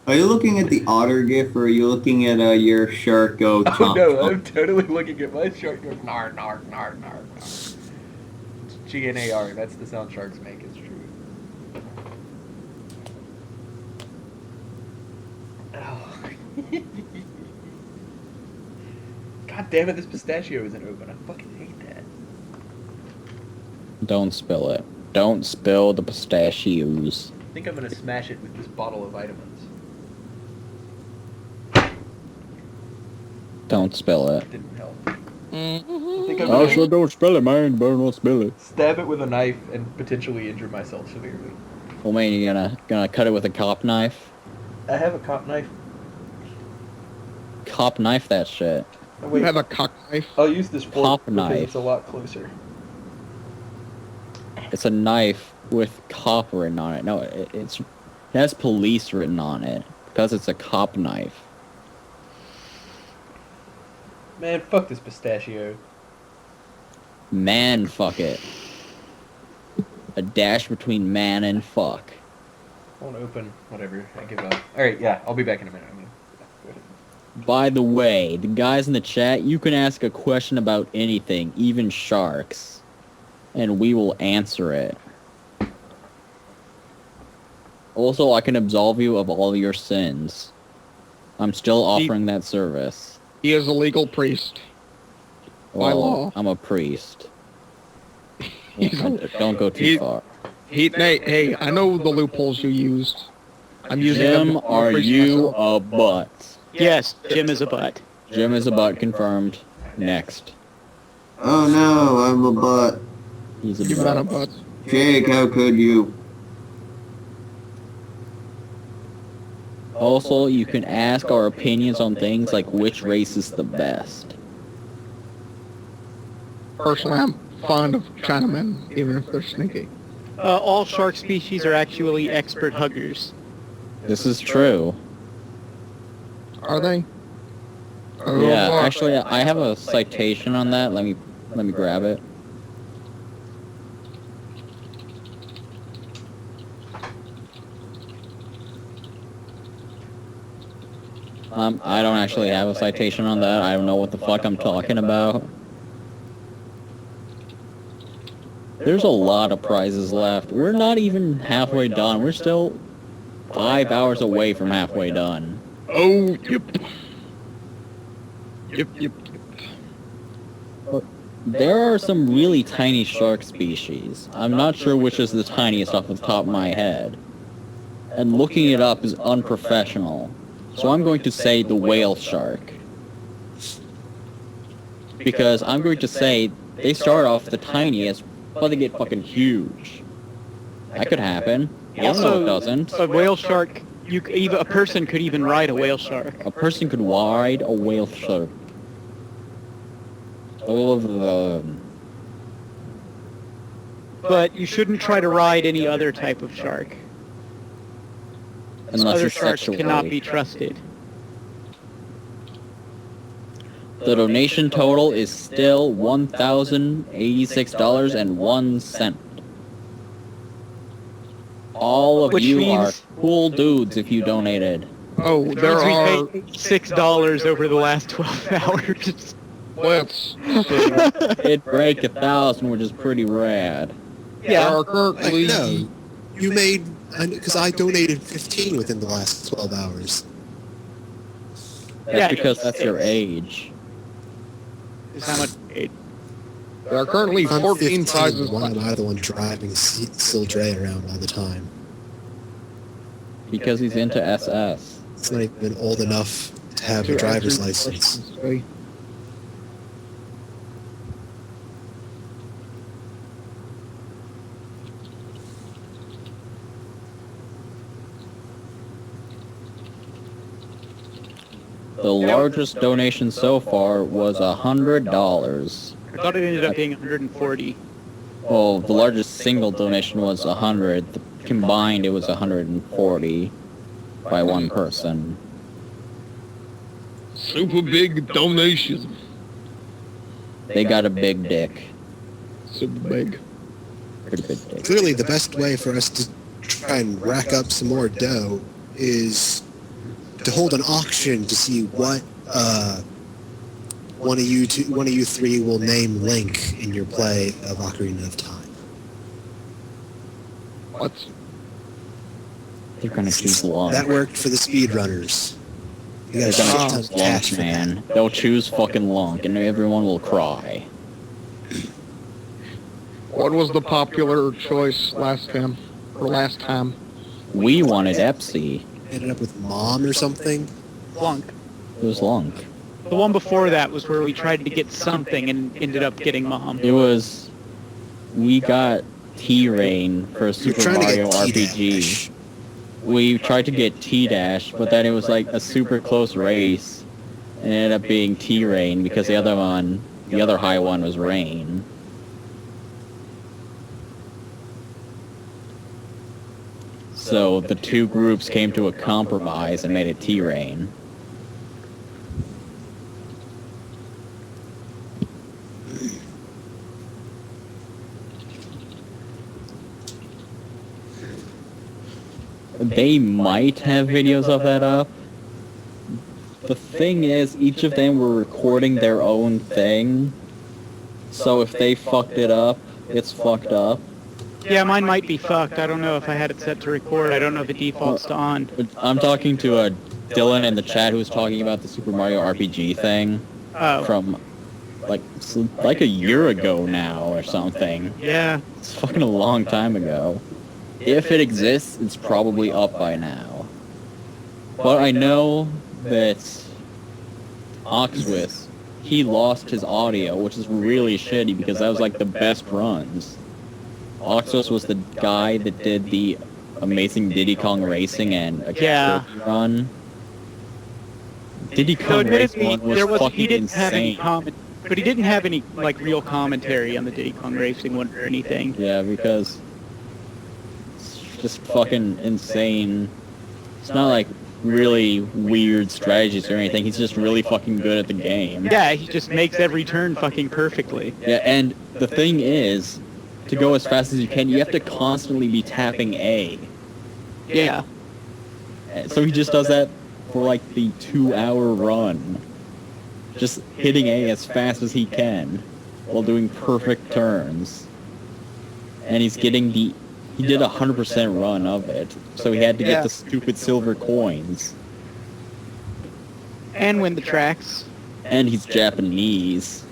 Are you looking at the otter gif, or are you looking at your shark go Oh chomp? no, chomp? I'm totally looking at my shark going nar nar nar nar nar. It's GNAR, that's the sound sharks make, it's true. Oh. God damn it, this pistachio isn't open. I fucking hate that. Don't spill it. Don't spill the pistachios. I think I'm gonna smash it with this bottle of vitamins. Don't spill it. Didn't help. Mm-hmm. I think I'm Oh, gonna sure, don't spill it, man. Better not spill it. stab it with a knife and potentially injure myself severely. Well, man, you gonna cut it with a cop knife? I have a cop knife. Cop knife that shit. Oh, You wait, have a cock knife. I'll use this fork Pop because knife. it's a lot closer. It's a knife with cop written on it. No, it has police written on it because it's a cop knife. Man, fuck this pistachio. Man, fuck it. A dash between man and fuck. Won't open. Whatever. I give up. Alright, yeah, I'll be back in a minute. Go ahead. By the way, the guys in the chat, you can ask a question about anything, even sharks, and we will answer it. Also, I can absolve you of all your sins. I'm still offering that service. He is a legal priest. By law. I'm a priest. He's a- Don't go too he- far. Nate, hey, I know the loopholes you used. I'm using them. Jim, to are priest you myself. a butt? Yes, Jim is a butt. Jim is a butt confirmed. Next. Oh no, I'm a butt. He's a You've got a butt. butt. Jake, how could you? Also, you can ask our opinions on things like which race is the best. Personally, I'm fond of Chinamen, even if they're sneaky. All shark species are actually expert huggers. This is true. Are they? Oh, Yeah, boy. actually, I have a citation on that. Let me grab it. I don't actually have a citation on that. I don't know what the fuck I'm talking about. There's a lot of prizes left. We're not even halfway done. We're still 5 hours away from halfway done. Oh, yep. Yep. There are some really tiny shark species. I'm not sure which is the tiniest off the top of my head. And looking it up is unprofessional. So I'm going to say the whale shark. Because I'm going to say they start off the tiniest, but they get fucking huge. That could happen. I don't know it doesn't. A whale shark, a person could even ride a whale shark. A person could ride a whale shark. All of the... But you shouldn't try to ride any other type of shark. Unless Other you're sharks sexually. cannot be trusted. The donation total is still $1,086.01. All of Which you means- are cool dudes if you donated. Oh, there We are paid $6 over the last 12 hours. splits. It break 1,000, which is pretty rad. There are I currently know. You made... Because I donated 15 within the last 12 hours. That's Yeah, because that's your age. Is how much paid. there are currently I'm 14 15. prizes Why am left. I the one driving Sildre around all the time? Because he's into SS. It's not even old enough to have a driver's license. The largest donation so far was $100. I thought it ended up being 140. Well, the largest single donation was 100. Combined, it was 140 by one person. Super big donation. They got a big dick. Super big. Pretty big dick. Clearly, the best way for us to try and rack up some more dough is to hold an auction to see what one of you three will name Link in your play of Ocarina of Time. What? They're gonna choose long. That worked for the speedrunners. You They're got a shit gonna ton choose of cash Lunk, for that. man. They'll choose fucking Lunk, and everyone will cry. What was the popular choice last time? We wanted Epsy. Ended up with Mom or something. Flunk. It was Lunk. The one before that was where we tried to get something and ended up getting Mom. It was... We got T-Rain for You're Super trying to Mario get RPG. T-Dash. We tried to get T-Dash, but then it was like a super close race. And it ended up being T-Rain because the other high one was Rain. So the two groups came to a compromise and made it T-Rain. They might have videos of that up. The thing is, each of them were recording their own thing. So if they fucked it up, it's fucked up. Yeah, mine might be fucked. I don't know if I had it set to record. I don't know if it defaults to on. But I'm talking to Dylan in the chat who was talking about the Super Mario RPG thing Oh. from like a year ago now or something. Yeah. It's fucking a long time ago. If it exists, it's probably up by now. But I know that Oxwis, he lost his audio, which is really shitty because that was like the best runs. Oxwis was the guy that did the Amazing Diddy Kong Racing and a Yeah. run. Diddy So Kong Racing admittedly, one was there was fucking he didn't have any insane. comment, but he didn't have any like real commentary on the Diddy Kong Racing one or anything. Yeah, because it's just fucking insane. It's not like really weird strategies or anything. He's just really fucking good at the game. Yeah, he just makes every turn fucking perfectly. Yeah, and the thing is, to go as fast as you can, you have to constantly be tapping A. Yeah. So he just does that for like the 2-hour run. Just hitting A as fast as he can while doing perfect turns. And he's getting he did a 100% run of it. So he had to Yeah. get the stupid silver coins. And win the tracks. And he's Japanese.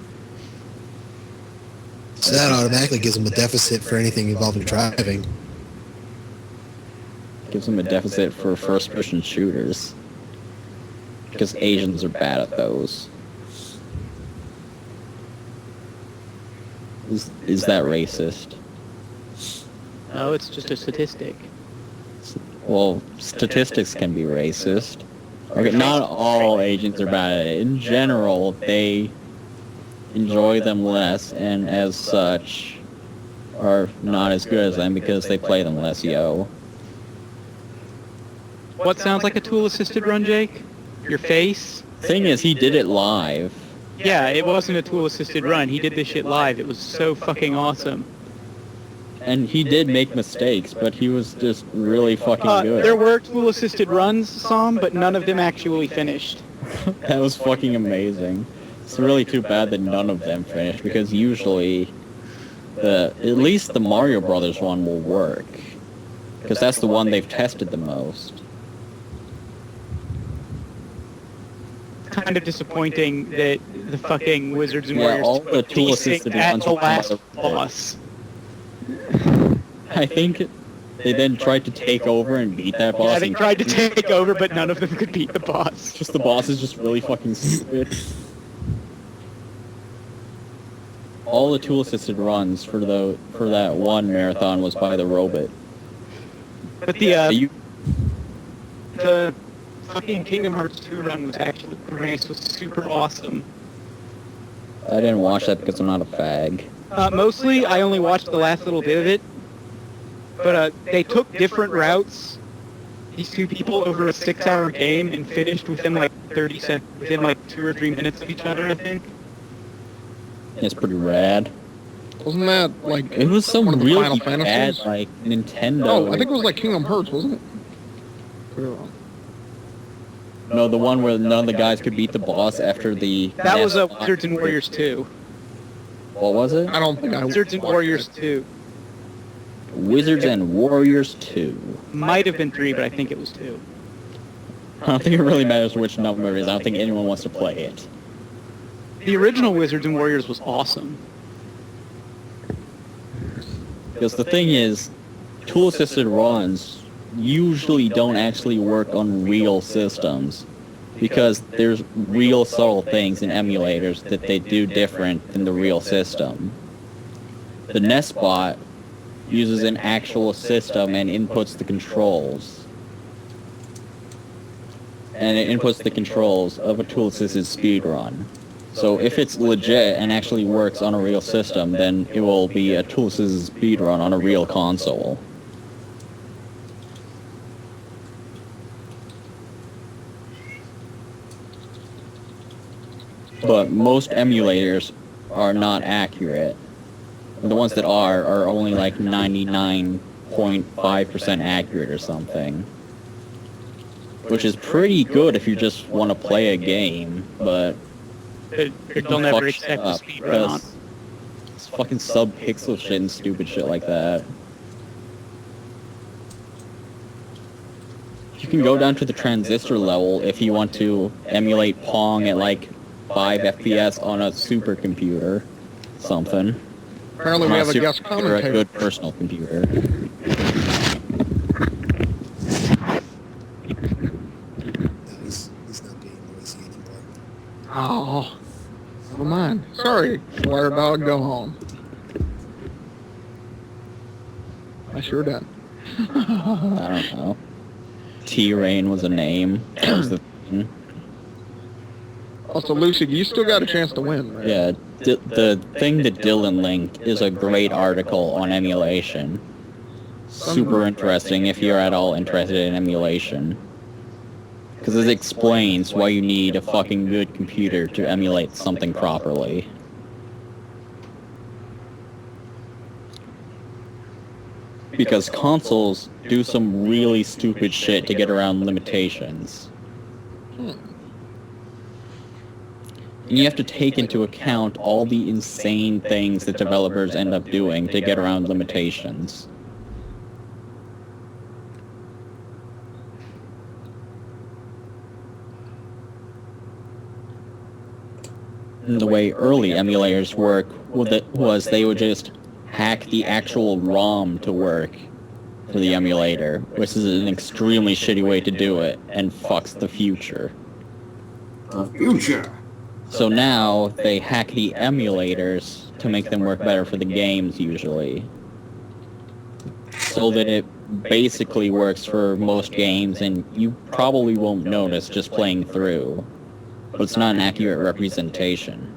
So that automatically gives him a deficit for anything involving driving. Gives him a deficit for first-person shooters. Because Asians are bad at those. Is that racist? No, it's just a statistic. Well, statistics can be racist. Okay, not all Asians are bad at it. In general, they enjoy them less, and as such, are not as good as them because they play them less, yo. What sounds like a tool-assisted run, Jake? Your face? Thing is, he did it live. Yeah, it wasn't a tool-assisted run. He did this shit live. It was so fucking awesome. And he did make mistakes, but he was just really fucking good. There were tool-assisted runs, some, but none of them actually finished. That was fucking amazing. It's really too bad that none of them finished, because usually, at least the Mario Brothers one will work. Because that's the one they've tested the most. Kind of disappointing that the fucking Wizards and Yeah, Warriors all the tool-assisted at ones the were last kind of- boss. I think they then tried to take over and beat that boss. Yeah, they and tried to take over, but none of them could beat the boss. just the boss is just really fucking stupid. All the tool-assisted runs for that one marathon was by the robot. But the You- fucking Kingdom Hearts 2 run was actually, the race was super awesome. I didn't watch that because I'm not a fag. Mostly, I only watched the last little bit of it. But they took different routes, these two people, over a 6-hour game and finished within like 30 seconds, within like 2 or 3 minutes of each other, I think. It's pretty rad. Wasn't that like It was some one of the really Final bad, Fantasies? like, Nintendo. Oh, I think it was like Kingdom Hearts, wasn't it? No, the one where none of the guys could beat the boss after the... That was a Nest- Wizards and Warriors 2. What was it? I don't think I Wizards and watched Warriors it. 2. Wizards and Warriors 2. Might have been 3, but I think it was 2. I don't think it really matters which number it is. I don't think anyone wants to play it. The original Wizards and Warriors was awesome. Because the thing is, tool-assisted runs usually don't actually work on real systems. Because there's real subtle things in emulators that they do different than the real system. The Nestbot uses an actual system and inputs the controls. And it inputs the controls of a tool-assisted speedrun. So if it's legit and actually works on a real system, then it will be a tool-assisted speedrun on a real console. But most emulators are not accurate. The ones that are only like 99.5% accurate or something. Which is pretty good if you just want to play a game, but They'll never accept the speed run on. It's fucking sub-pixel shit and stupid shit like that. You can go down to the transistor level if you want to emulate Pong at like 5 FPS on a supercomputer. Something. Apparently we Not have a guest supercomputer, a commentator. good personal computer. No, he's not being noisy anymore. Oh, never mind. Sorry, wire dog, go home. I sure did. I don't know. T-Rain was a name. That was the thing. Also, Lucy, you still got a chance to win, right? Yeah, the thing that Dylan linked is a great article on emulation. Super interesting if you're at all interested in emulation. Because it explains why you need a fucking good computer to emulate something properly. Because consoles do some really stupid shit to get around limitations. And you have to take into account all the insane things that developers end up doing to get around limitations. And the way early emulators work was they would just hack the actual ROM to work for the emulator, which is an extremely shitty way to do it and fucks the future. The future. So now they hack the emulators to make them work better for the games usually. So that it basically works for most games and you probably won't notice just playing through. But it's not an accurate representation.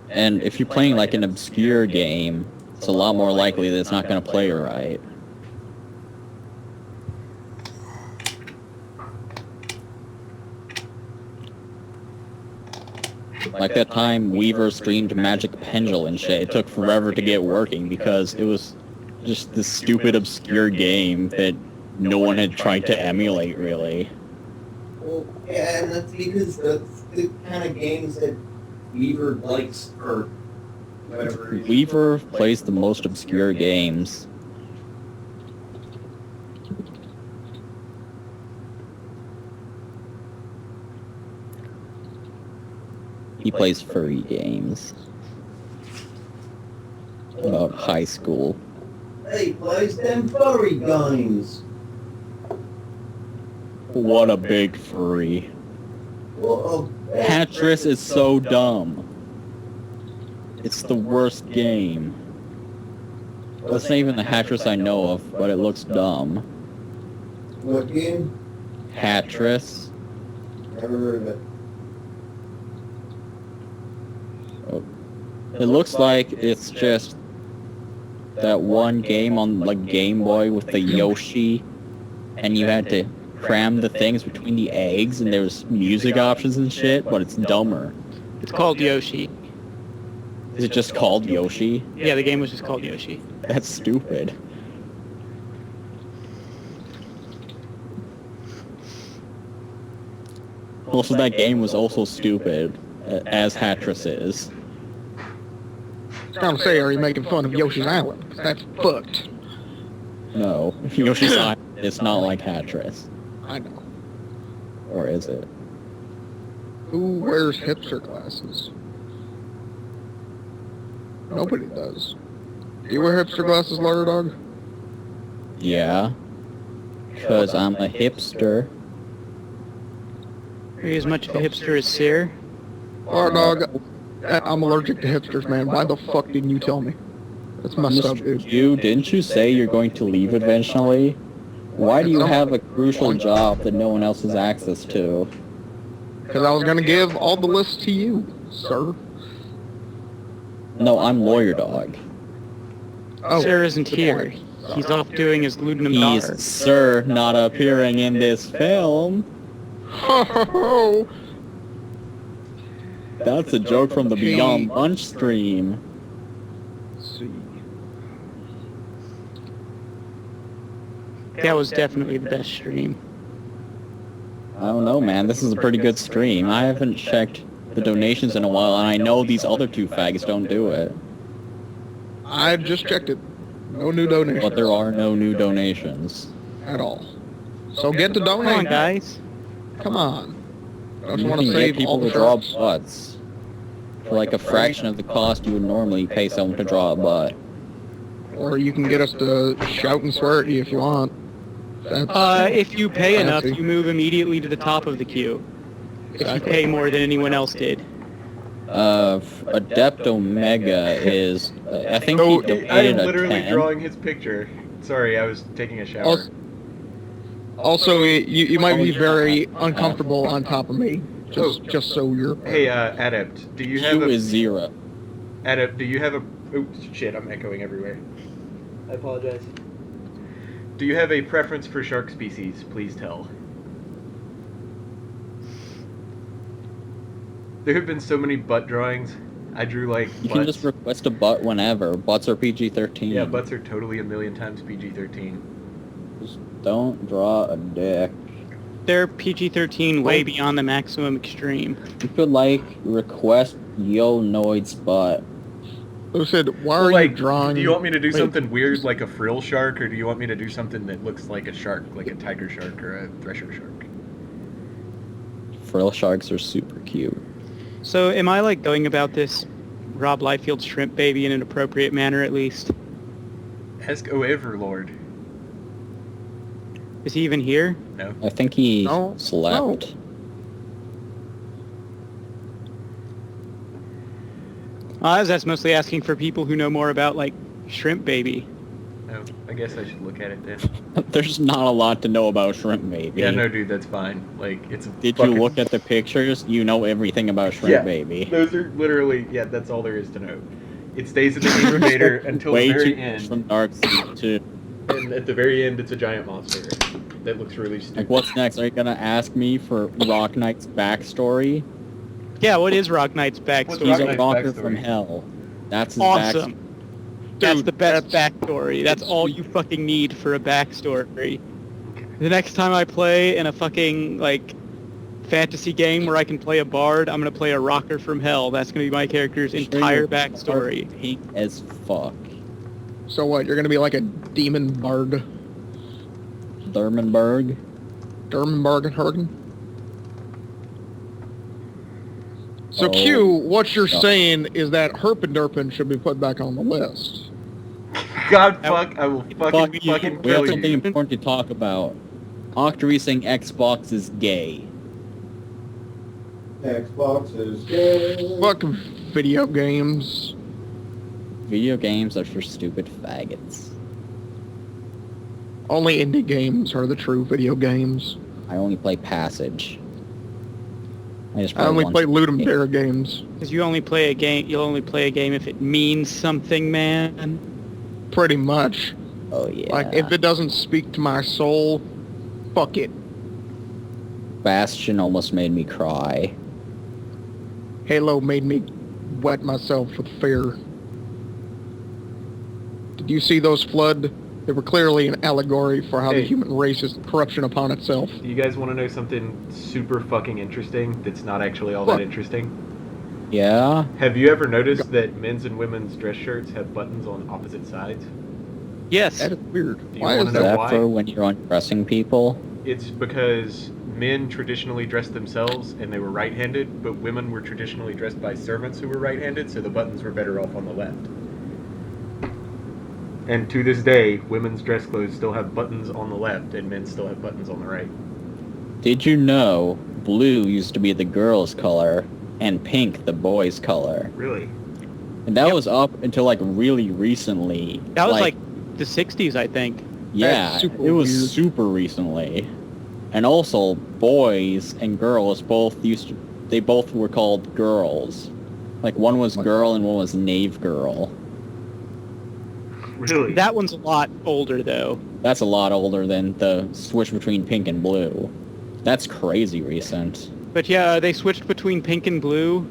And if you're playing like an obscure game, it's a lot more likely that it's not going to play right. Like that time Weaver streamed Magic Pendulum and shit, it took forever to get working because it was just this stupid obscure game that no one had tried to emulate really. Well, yeah, and that's because that's the kind of games that Weaver likes, or whatever. Weaver plays the most obscure games. He plays furry games. About high school. He plays them furry games. What a big furry. Well, Hatris is so dumb. It's the worst game. Well, it's not even the Hatris I know of, but it looks dumb. What game? Hatris? Never heard of it. It looks like it's just that one game on like Game Boy with the Yoshi, and you had to cram the things between the eggs, and there was music options and shit, but it's dumber. It's called Yoshi. Is it just called Yoshi? Yeah, the game was just called Yoshi. That's stupid. Also, that game was also stupid, as Hatris is. I was gonna say, are you making fun of Yoshi's Island? 'Cause that's fucked. No, Yoshi's Island is not like Hatris. I know. Or is it? Who wears hipster glasses? Nobody does. Do you wear hipster glasses, Lawyer Dog? Yeah. Because I'm a hipster. Are you as much of a hipster as Sear? Lawyer Dog, I'm allergic to hipsters, man. Why the fuck didn't you tell me? That's messed up, dude. You, didn't you say you're going to leave eventually? Why do you have a crucial job that no one else has access to? Because I was gonna give all the lists to you, sir. No, I'm Lawyer Dog. Oh, Sear isn't here. He's off doing his Ludinum He's, Dar. sir, not appearing in this film. ho ho ho! That's a joke from the Beyond Lunch stream. Let's see. That was definitely the best stream. I don't know, man. This is a pretty good stream. I haven't checked the donations in a while, and I know these other two fags don't do it. I just checked it. No new donations. But there are no new donations. At all. So get to Come on, donate. guys. Come on. Don't You you want to can get save people all the to draw trucks? butts. For like a fraction of the cost you would normally pay someone to draw a butt. Or you can get us to shout and swear at you if you want. That's If you pay enough, fancy. you move immediately to the top of the queue. If you Exactly. pay more than anyone else did. Adept Omega is, I think he No, I donated am a literally 10. drawing his picture. Sorry, I was taking a shower. Also, you might be very uncomfortable on top of me. Just so you're. Hey, Adept, do you have Q a is 0. Adept? Do you have a? Oops, shit! I'm echoing everywhere. I apologize. Do you have a preference for shark species? Please tell. There have been so many butt drawings. I drew like You can butts. just request a butt whenever. Butts are PG-13. Yeah, butts are totally a million times PG-13. Just don't draw a dick. They're PG-13 way beyond the maximum extreme. You could, like, request Yo Noid's butt. Who said, why are Well, you like, drawing? do you want me to do Wait. something weird like a frill shark, or do you want me to do something that looks like a shark, like a tiger shark or a thresher shark? Frill sharks are super cute. So am I like going about this Rob Liefeld shrimp baby in an appropriate manner at least? Ask O Everlord. Is he even here? No. I think he No, slept. That's mostly asking for people who know more about like shrimp baby. No. I guess I should look at it then. There's not a lot to know about Shrimp Baby. Yeah, no, dude, that's fine. Like, it's a Did fucking... you look at the pictures? You know everything about Shrimp Yeah. Baby. Those are literally, yeah, that's all there is to know. It stays in the incubator until Way the very too end, from Darkseid too. and at the very end, it's a giant monster that looks really stupid. Like, what's next? Are you gonna ask me for Rock Knight's backstory? Yeah, what is Rock Knight's What's backstory? He's Rock a Knight's rocker backstory? from hell. That's his Awesome. That's Dude, the best that's- backstory. That's all you fucking need for a backstory. The next time I play in a fucking, like, fantasy game where I can play a bard, I'm gonna play a rocker from hell. That's gonna be my character's entire backstory. Pink as fuck. So what? You're gonna be like a demon bard, Thurmanberg. Dermenbargenhagen. So Oh. Q, what you're No. saying is that Herpenderpen should be put back on the list. God, fuck, I will Fuck fucking you. fucking We have kill something you. important to talk about. Octory saying Xbox is gay. Xbox is gay. Fuck video games. Video games are for stupid faggots. Only indie games are the true video games. I only play Passage. I only one play Ludum game. Dare games. Because you only play a game. You'll only play a game if it means something, man. Pretty much. Oh yeah. Like, if it doesn't speak to my soul, fuck it. Bastion almost made me cry. Halo made me wet myself with fear. Did you see those flood? They were clearly an allegory for how the Hey. human race is corruption upon itself. Do you guys want to know something super fucking interesting that's not actually all What? that interesting? Yeah? Have you ever noticed that men's and women's dress shirts have buttons on opposite sides? Yes. That is weird. Do you Why wanna is know Is that? that why? for when you're undressing people? It's because men traditionally dressed themselves and they were right-handed, but women were traditionally dressed by servants who were right-handed, so the buttons were better off on the left. And to this day, women's dress clothes still have buttons on the left, and men still have buttons on the right. Did you know blue used to be the girls' color and pink the boys' color? Really? And that was up until like really recently. That was like the 60s, I think. yeah, That's super it was weird. super recently. And also, boys and girls they both were called girls. Like one was girl and one was knave girl. Really? That one's a lot older, though. That's a lot older than the switch between pink and blue. That's crazy recent. But yeah, they switched between pink and blue.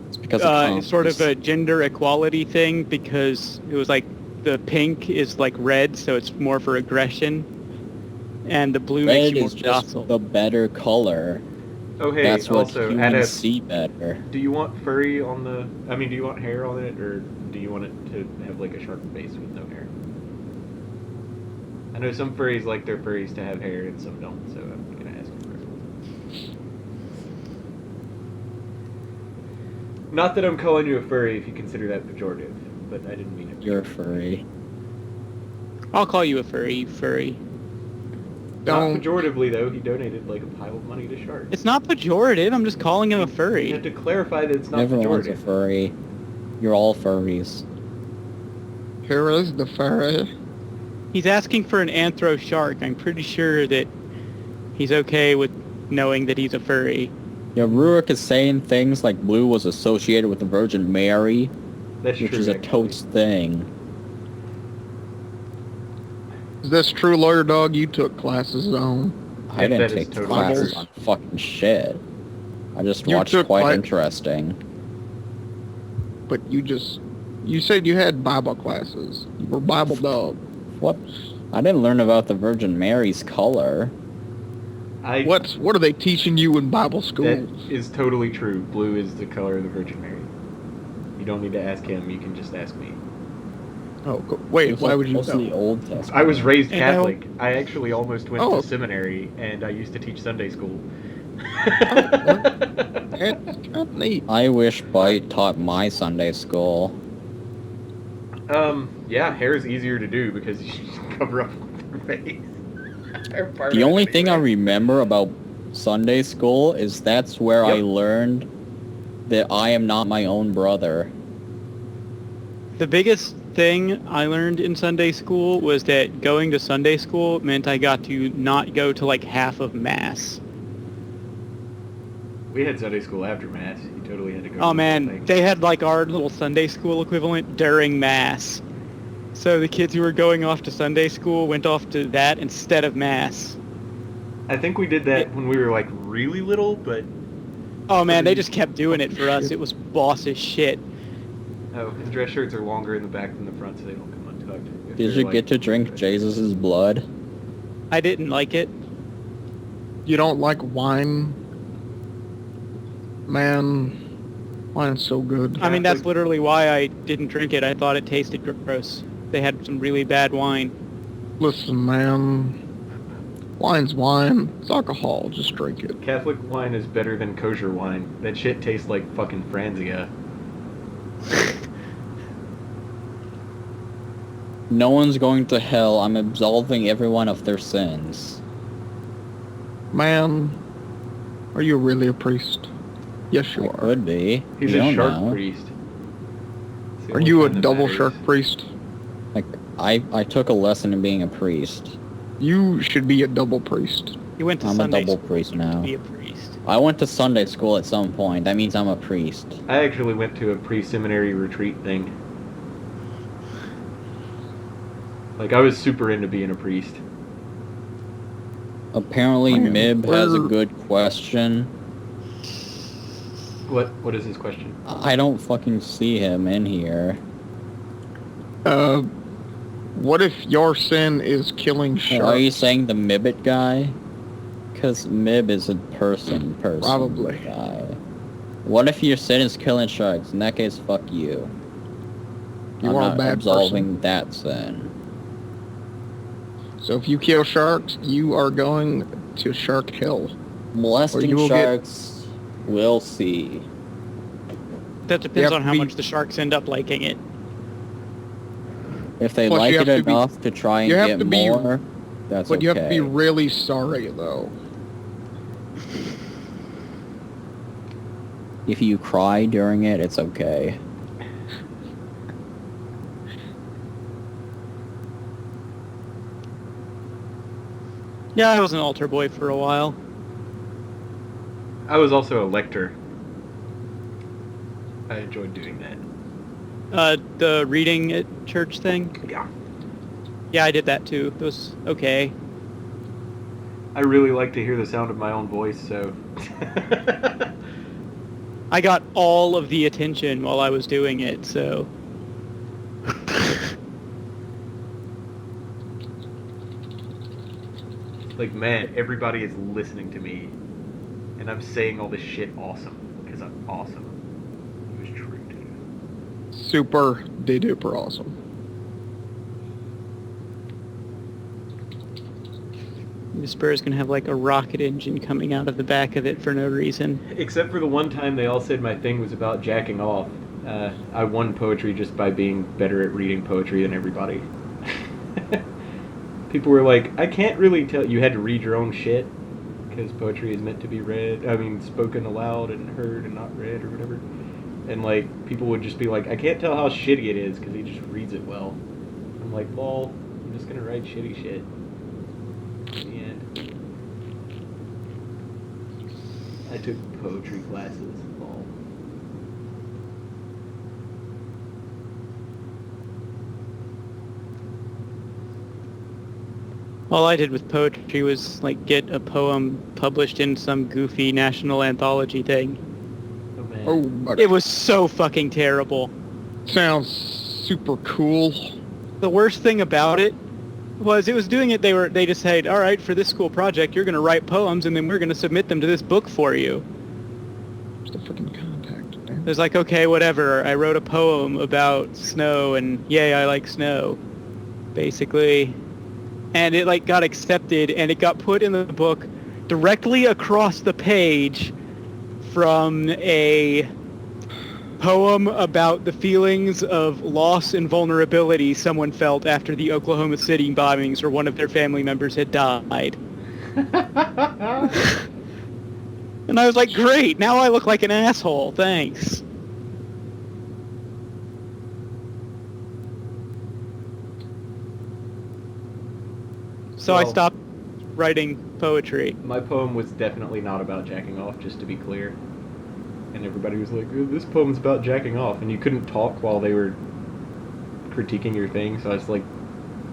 It's because of It's sort of commas. a gender equality thing because it was like the pink is like red, so it's more for aggression, and the blue makes Red you more is just docile. the better color. Oh, hey, That's what also, humans see better. do you want furry on the... I mean, do you want hair on it, or do you want it to have, like, a sharp base with no hair? I know some furries like their furries to have hair, and some don't, so I'm gonna ask you first. Not that I'm calling you a furry if you consider that pejorative, but I didn't mean it. You're furry. I'll call you a furry. Not Don't. pejoratively, though. He donated, like, a pile of money to Shark. It's not pejorative. I'm just calling him a You have furry. to clarify that it's not Everyone's a pejorative. furry. You're all furries. Here is the fairy. He's asking for an anthro shark. I'm pretty sure that he's okay with knowing that he's a furry. Yeah, Rurik is saying things like blue was associated with the Virgin Mary, That's which true, is a actually. totes thing. Is this true, lawyer dog? You took classes on. I That didn't is take totally classes true. on fucking shit. I just You watched took Quite Interesting. But you said you had Bible classes. You were Bible dog. What? I didn't learn about the Virgin Mary's color. What are they teaching you in Bible school? That is totally true. Blue is the color of the Virgin Mary. You don't need to ask him. You can just ask me. Oh, wait, It's why like would you most of the know? Old Testament. I was raised And now- Catholic. I actually almost went Oh. to seminary, and I used to teach Sunday school. That's kind of neat. I wish Bite taught my Sunday school. Yeah, hair is easier to do because you just cover up their face. The only thing I remember about Sunday school is that's where I Yep. learned that I am not my own brother. The biggest thing I learned in Sunday school was that going to Sunday school meant I got to not go to like half of Mass. We had Sunday school after Mass. You totally had to go. to Oh the man, thing. they had like our little Sunday school equivalent during Mass. So the kids who were going off to Sunday school went off to that instead of Mass. I think we did that when we were like really little, but Oh man, they just kept doing it for us. It was boss as shit. and dress shirts are longer in the back than the front, so they don't come untucked. If Did they're, you like, get to drink Jesus' blood? I didn't like it. You don't like wine? Man, wine's so good. I mean, that's Catholic- literally why I didn't drink it. I thought it tasted gross. They had some really bad wine. Listen, man. Wine's wine. It's alcohol. Just drink it. Catholic wine is better than kosher wine. That shit tastes like fucking Franzia. No one's going to hell. I'm absolving everyone of their sins. Man, are you really a priest? Yes, you I are. could be. He's You a don't shark know. priest. It's the Are only you a kind that double matters. shark priest? Like, I took a lesson in being a priest. You should be a double priest. You went to I'm a Sunday double school priest to now. be a priest. I went to Sunday school at some point. That means I'm a priest. I actually went to a pre-seminary retreat thing. Like, I was super into being a priest. Apparently, Man, Mib has a where- good question. What is his question? I don't fucking see him in here. What if your sin is killing sharks? Are you saying the Mibbit guy? Because Mib is a person. Probably. Guy. What if your sin is killing sharks? In that case, fuck you. You I'm are not a bad absolving person. that sin. So if you kill sharks, you are going to Shark Hill. Molesting you will sharks, we'll see. That depends have on to how be- much the sharks end up liking it. If they Plus, like you it have to be- enough to try and you have get to be- more, that's But okay. you have to be really sorry, though. If you cry during it, it's okay. Yeah, I was an altar boy for a while. I was also a lector. I enjoyed doing that. The reading at church thing. Yeah. Yeah, I did that too. It was okay. I really like to hear the sound of my own voice, so... I got all of the attention while I was doing it, so... Like, man, everybody is listening to me. And I'm saying all this shit awesome. Because I'm awesome. It was true, too. Super de-duper awesome. The Spur's gonna have like a rocket engine coming out of the back of it for no reason. Except for the one time they all said my thing was about jacking off. I won poetry just by being better at reading poetry than everybody. People were like, I can't really tell. You had to read your own shit. Because poetry is meant to be read. I mean, spoken aloud and heard and not read or whatever. And like, people would just be like, I can't tell how shitty it is because he just reads it well. I'm like, lol, I'm just gonna write shitty shit. The end. I took poetry classes. Lol. All I did with poetry was like get a poem published in some goofy national anthology thing. Oh man. Oh, but It was so fucking terrible. sounds super cool. The worst thing about it was it was doing it, they just said, all right, for this school project, you're going to write poems and then we're going to submit them to this book for you. What's the freaking contact? It Damn. was like, okay, whatever. I wrote a poem about snow and yay, I like snow, basically. And it like got accepted and it got put in the book directly across the page from a poem about the feelings of loss and vulnerability someone felt after the Oklahoma City bombings or one of their family members had died. And I was like, great, now I look like an asshole, thanks. So I Well- stopped writing poetry. My poem was definitely not about jacking off, just to be clear. And everybody was like, this poem's about jacking off. And you couldn't talk while they were critiquing your thing, so I was like,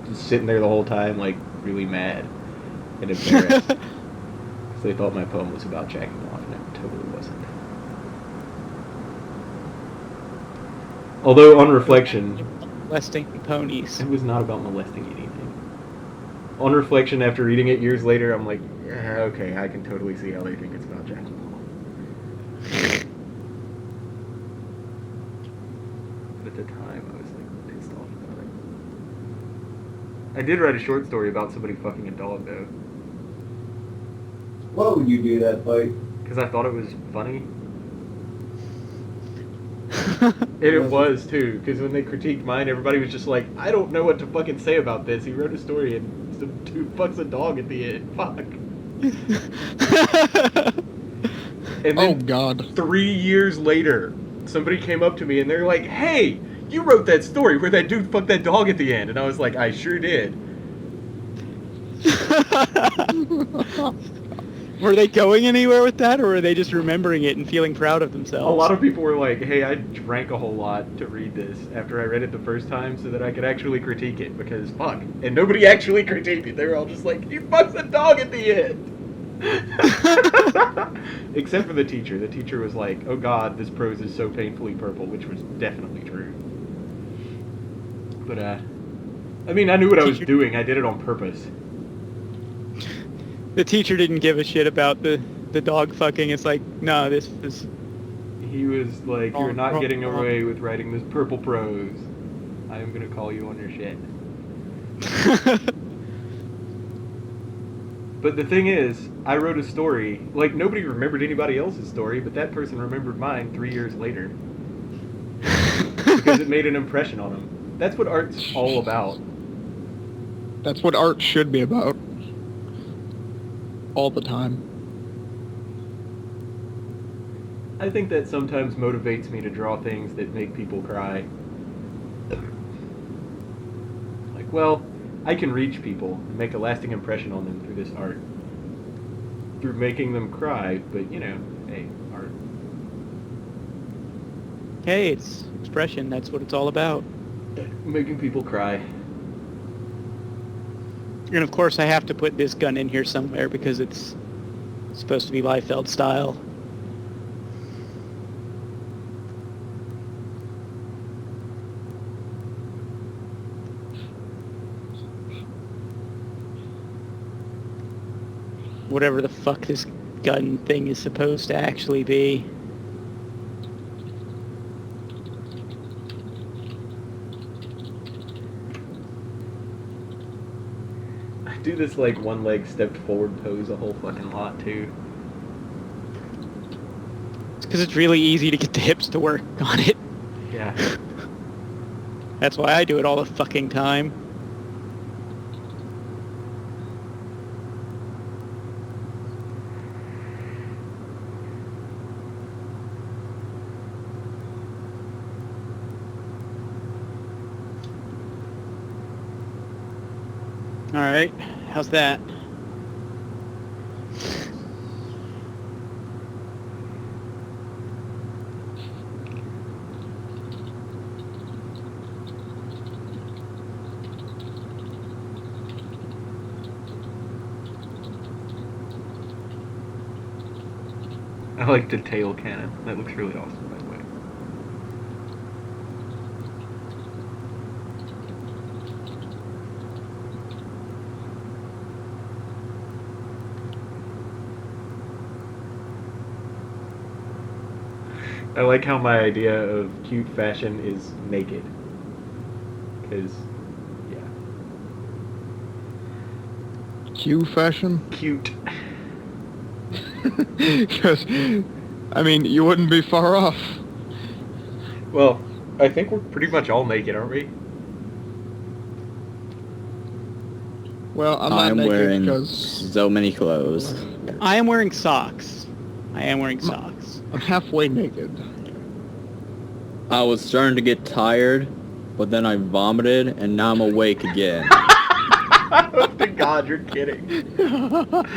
just sitting there the whole time, like, really mad and embarrassed. Because they thought my poem was about jacking off, and it totally wasn't. Although, on reflection, Molesting ponies. it was not about molesting anything. On reflection, after reading it years later, I'm like, yeah, okay, I can totally see how they think it's about jacking off. But at the time, I was like pissed off about it. I did write a short story about somebody fucking a dog though, Why would you do that, Fight? because I thought it was funny. And it was too, because when they critiqued mine, everybody was just like, I don't know what to fucking say about this. He wrote a story and some dude fucks a dog at the end. Fuck. And Oh then god. 3 years later, somebody came up to me and they're like, hey, you wrote that story where that dude fucked that dog at the end. And I was like, I sure did. Were they going anywhere with that, or were they just remembering it and feeling proud of themselves? A lot of people were like, hey, I drank a whole lot to read this after I read it the first time so that I could actually critique it, because fuck. And nobody actually critiqued it. They were all just like, he fucks a dog at the end. Except for the teacher. The teacher was like, "Oh God, this prose is so painfully purple," which was definitely true. But I mean, I knew what I was doing. I did it on purpose. The teacher didn't give a shit about the dog fucking. It's like, no, this is... He was like, "You're not wrong, getting wrong. away with writing this purple prose. I am gonna call you on your shit." But the thing is, I wrote a story. Like, nobody remembered anybody else's story, but that person remembered mine 3 years later. Because it made an impression on them. That's what art's all about. That's what art should be about. All the time. I think that sometimes motivates me to draw things that make people cry. Like, well, I can reach people and make a lasting impression on them through this art. Through making them cry, but, you know, hey, art. Hey, it's expression. That's what it's all about. Making people cry. And of course I have to put this gun in here somewhere because it's supposed to be Liefeld style. Whatever the fuck this gun thing is supposed to actually be. I do this, like, one leg stepped forward pose a whole fucking lot, too. It's because it's really easy to get the hips to work on it. Yeah. That's why I do it all the fucking time. Alright, how's that? I like the tail cannon. That looks really awesome, by the way. I like how my idea of cute fashion is naked. Because, yeah. Q fashion? Cute. Because, I mean, you wouldn't be far off. Well, I think we're pretty much all naked, aren't we? Well, I'm not I'm naked wearing because so many clothes. I am wearing socks. I am wearing socks. I'm halfway naked. I was starting to get tired, but then I vomited, and now I'm awake again. Oh my God, you're kidding.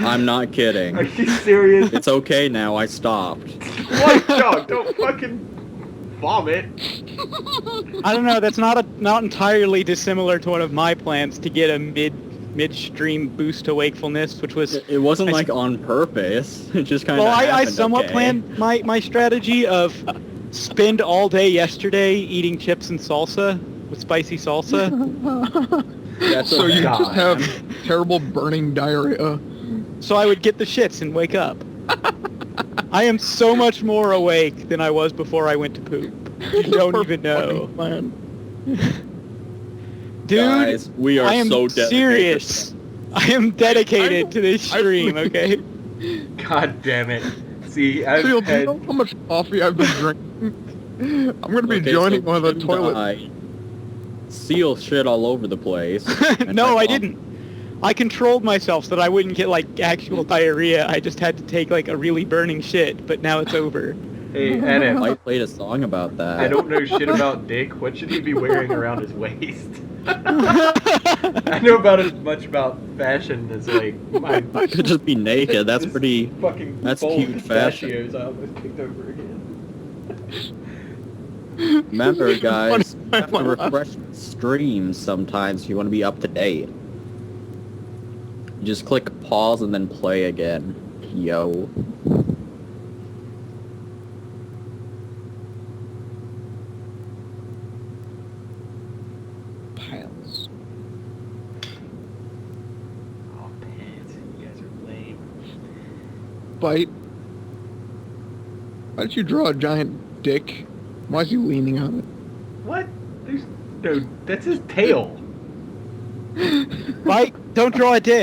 I'm not kidding. Are you serious? It's okay now, I stopped. What, Chuck? Don't fucking vomit. I don't know, that's not entirely dissimilar to one of my plans to get a midstream boost to wakefulness, which was... It wasn't like on purpose. It just kind of Well, I happened, somewhat okay? planned my strategy of spend all day yesterday eating chips and salsa with spicy salsa. That's So okay. you just God. have terrible burning diarrhea. So I would get the shits and wake up. I am so much more awake than I was before I went to poop. You don't even know. Plan. Dude, Guys, we are I am so dedicated. serious. I am dedicated to this I- stream, okay? God damn it. See, I've Seal, do you had... know how much coffee I've been drinking? I'm gonna be Okay, joining so one of the Tim toilet. died. Seal shit all over the place. And No, my I mom- didn't. I controlled myself so that I wouldn't get, like, actual diarrhea. I just had to take, like, a really burning shit, but now it's over. Hey, Adam, Mike played a song about that. I don't know shit about Dick. What should he be wearing around his waist? I know about as much about fashion as, like, my... Could just be naked. That's this pretty. fucking that's bowl of cute fashion. pistachios I almost picked over again. Remember, guys, you have to Funny. refresh streams sometimes if you want to be up to date. You just click pause and then play again. Yo. Piles. Oh, pants. You guys are lame. Bite. Why did you draw a giant dick? Why is he leaning on it? What? There's no. That's his tail. Mike, don't draw a dick.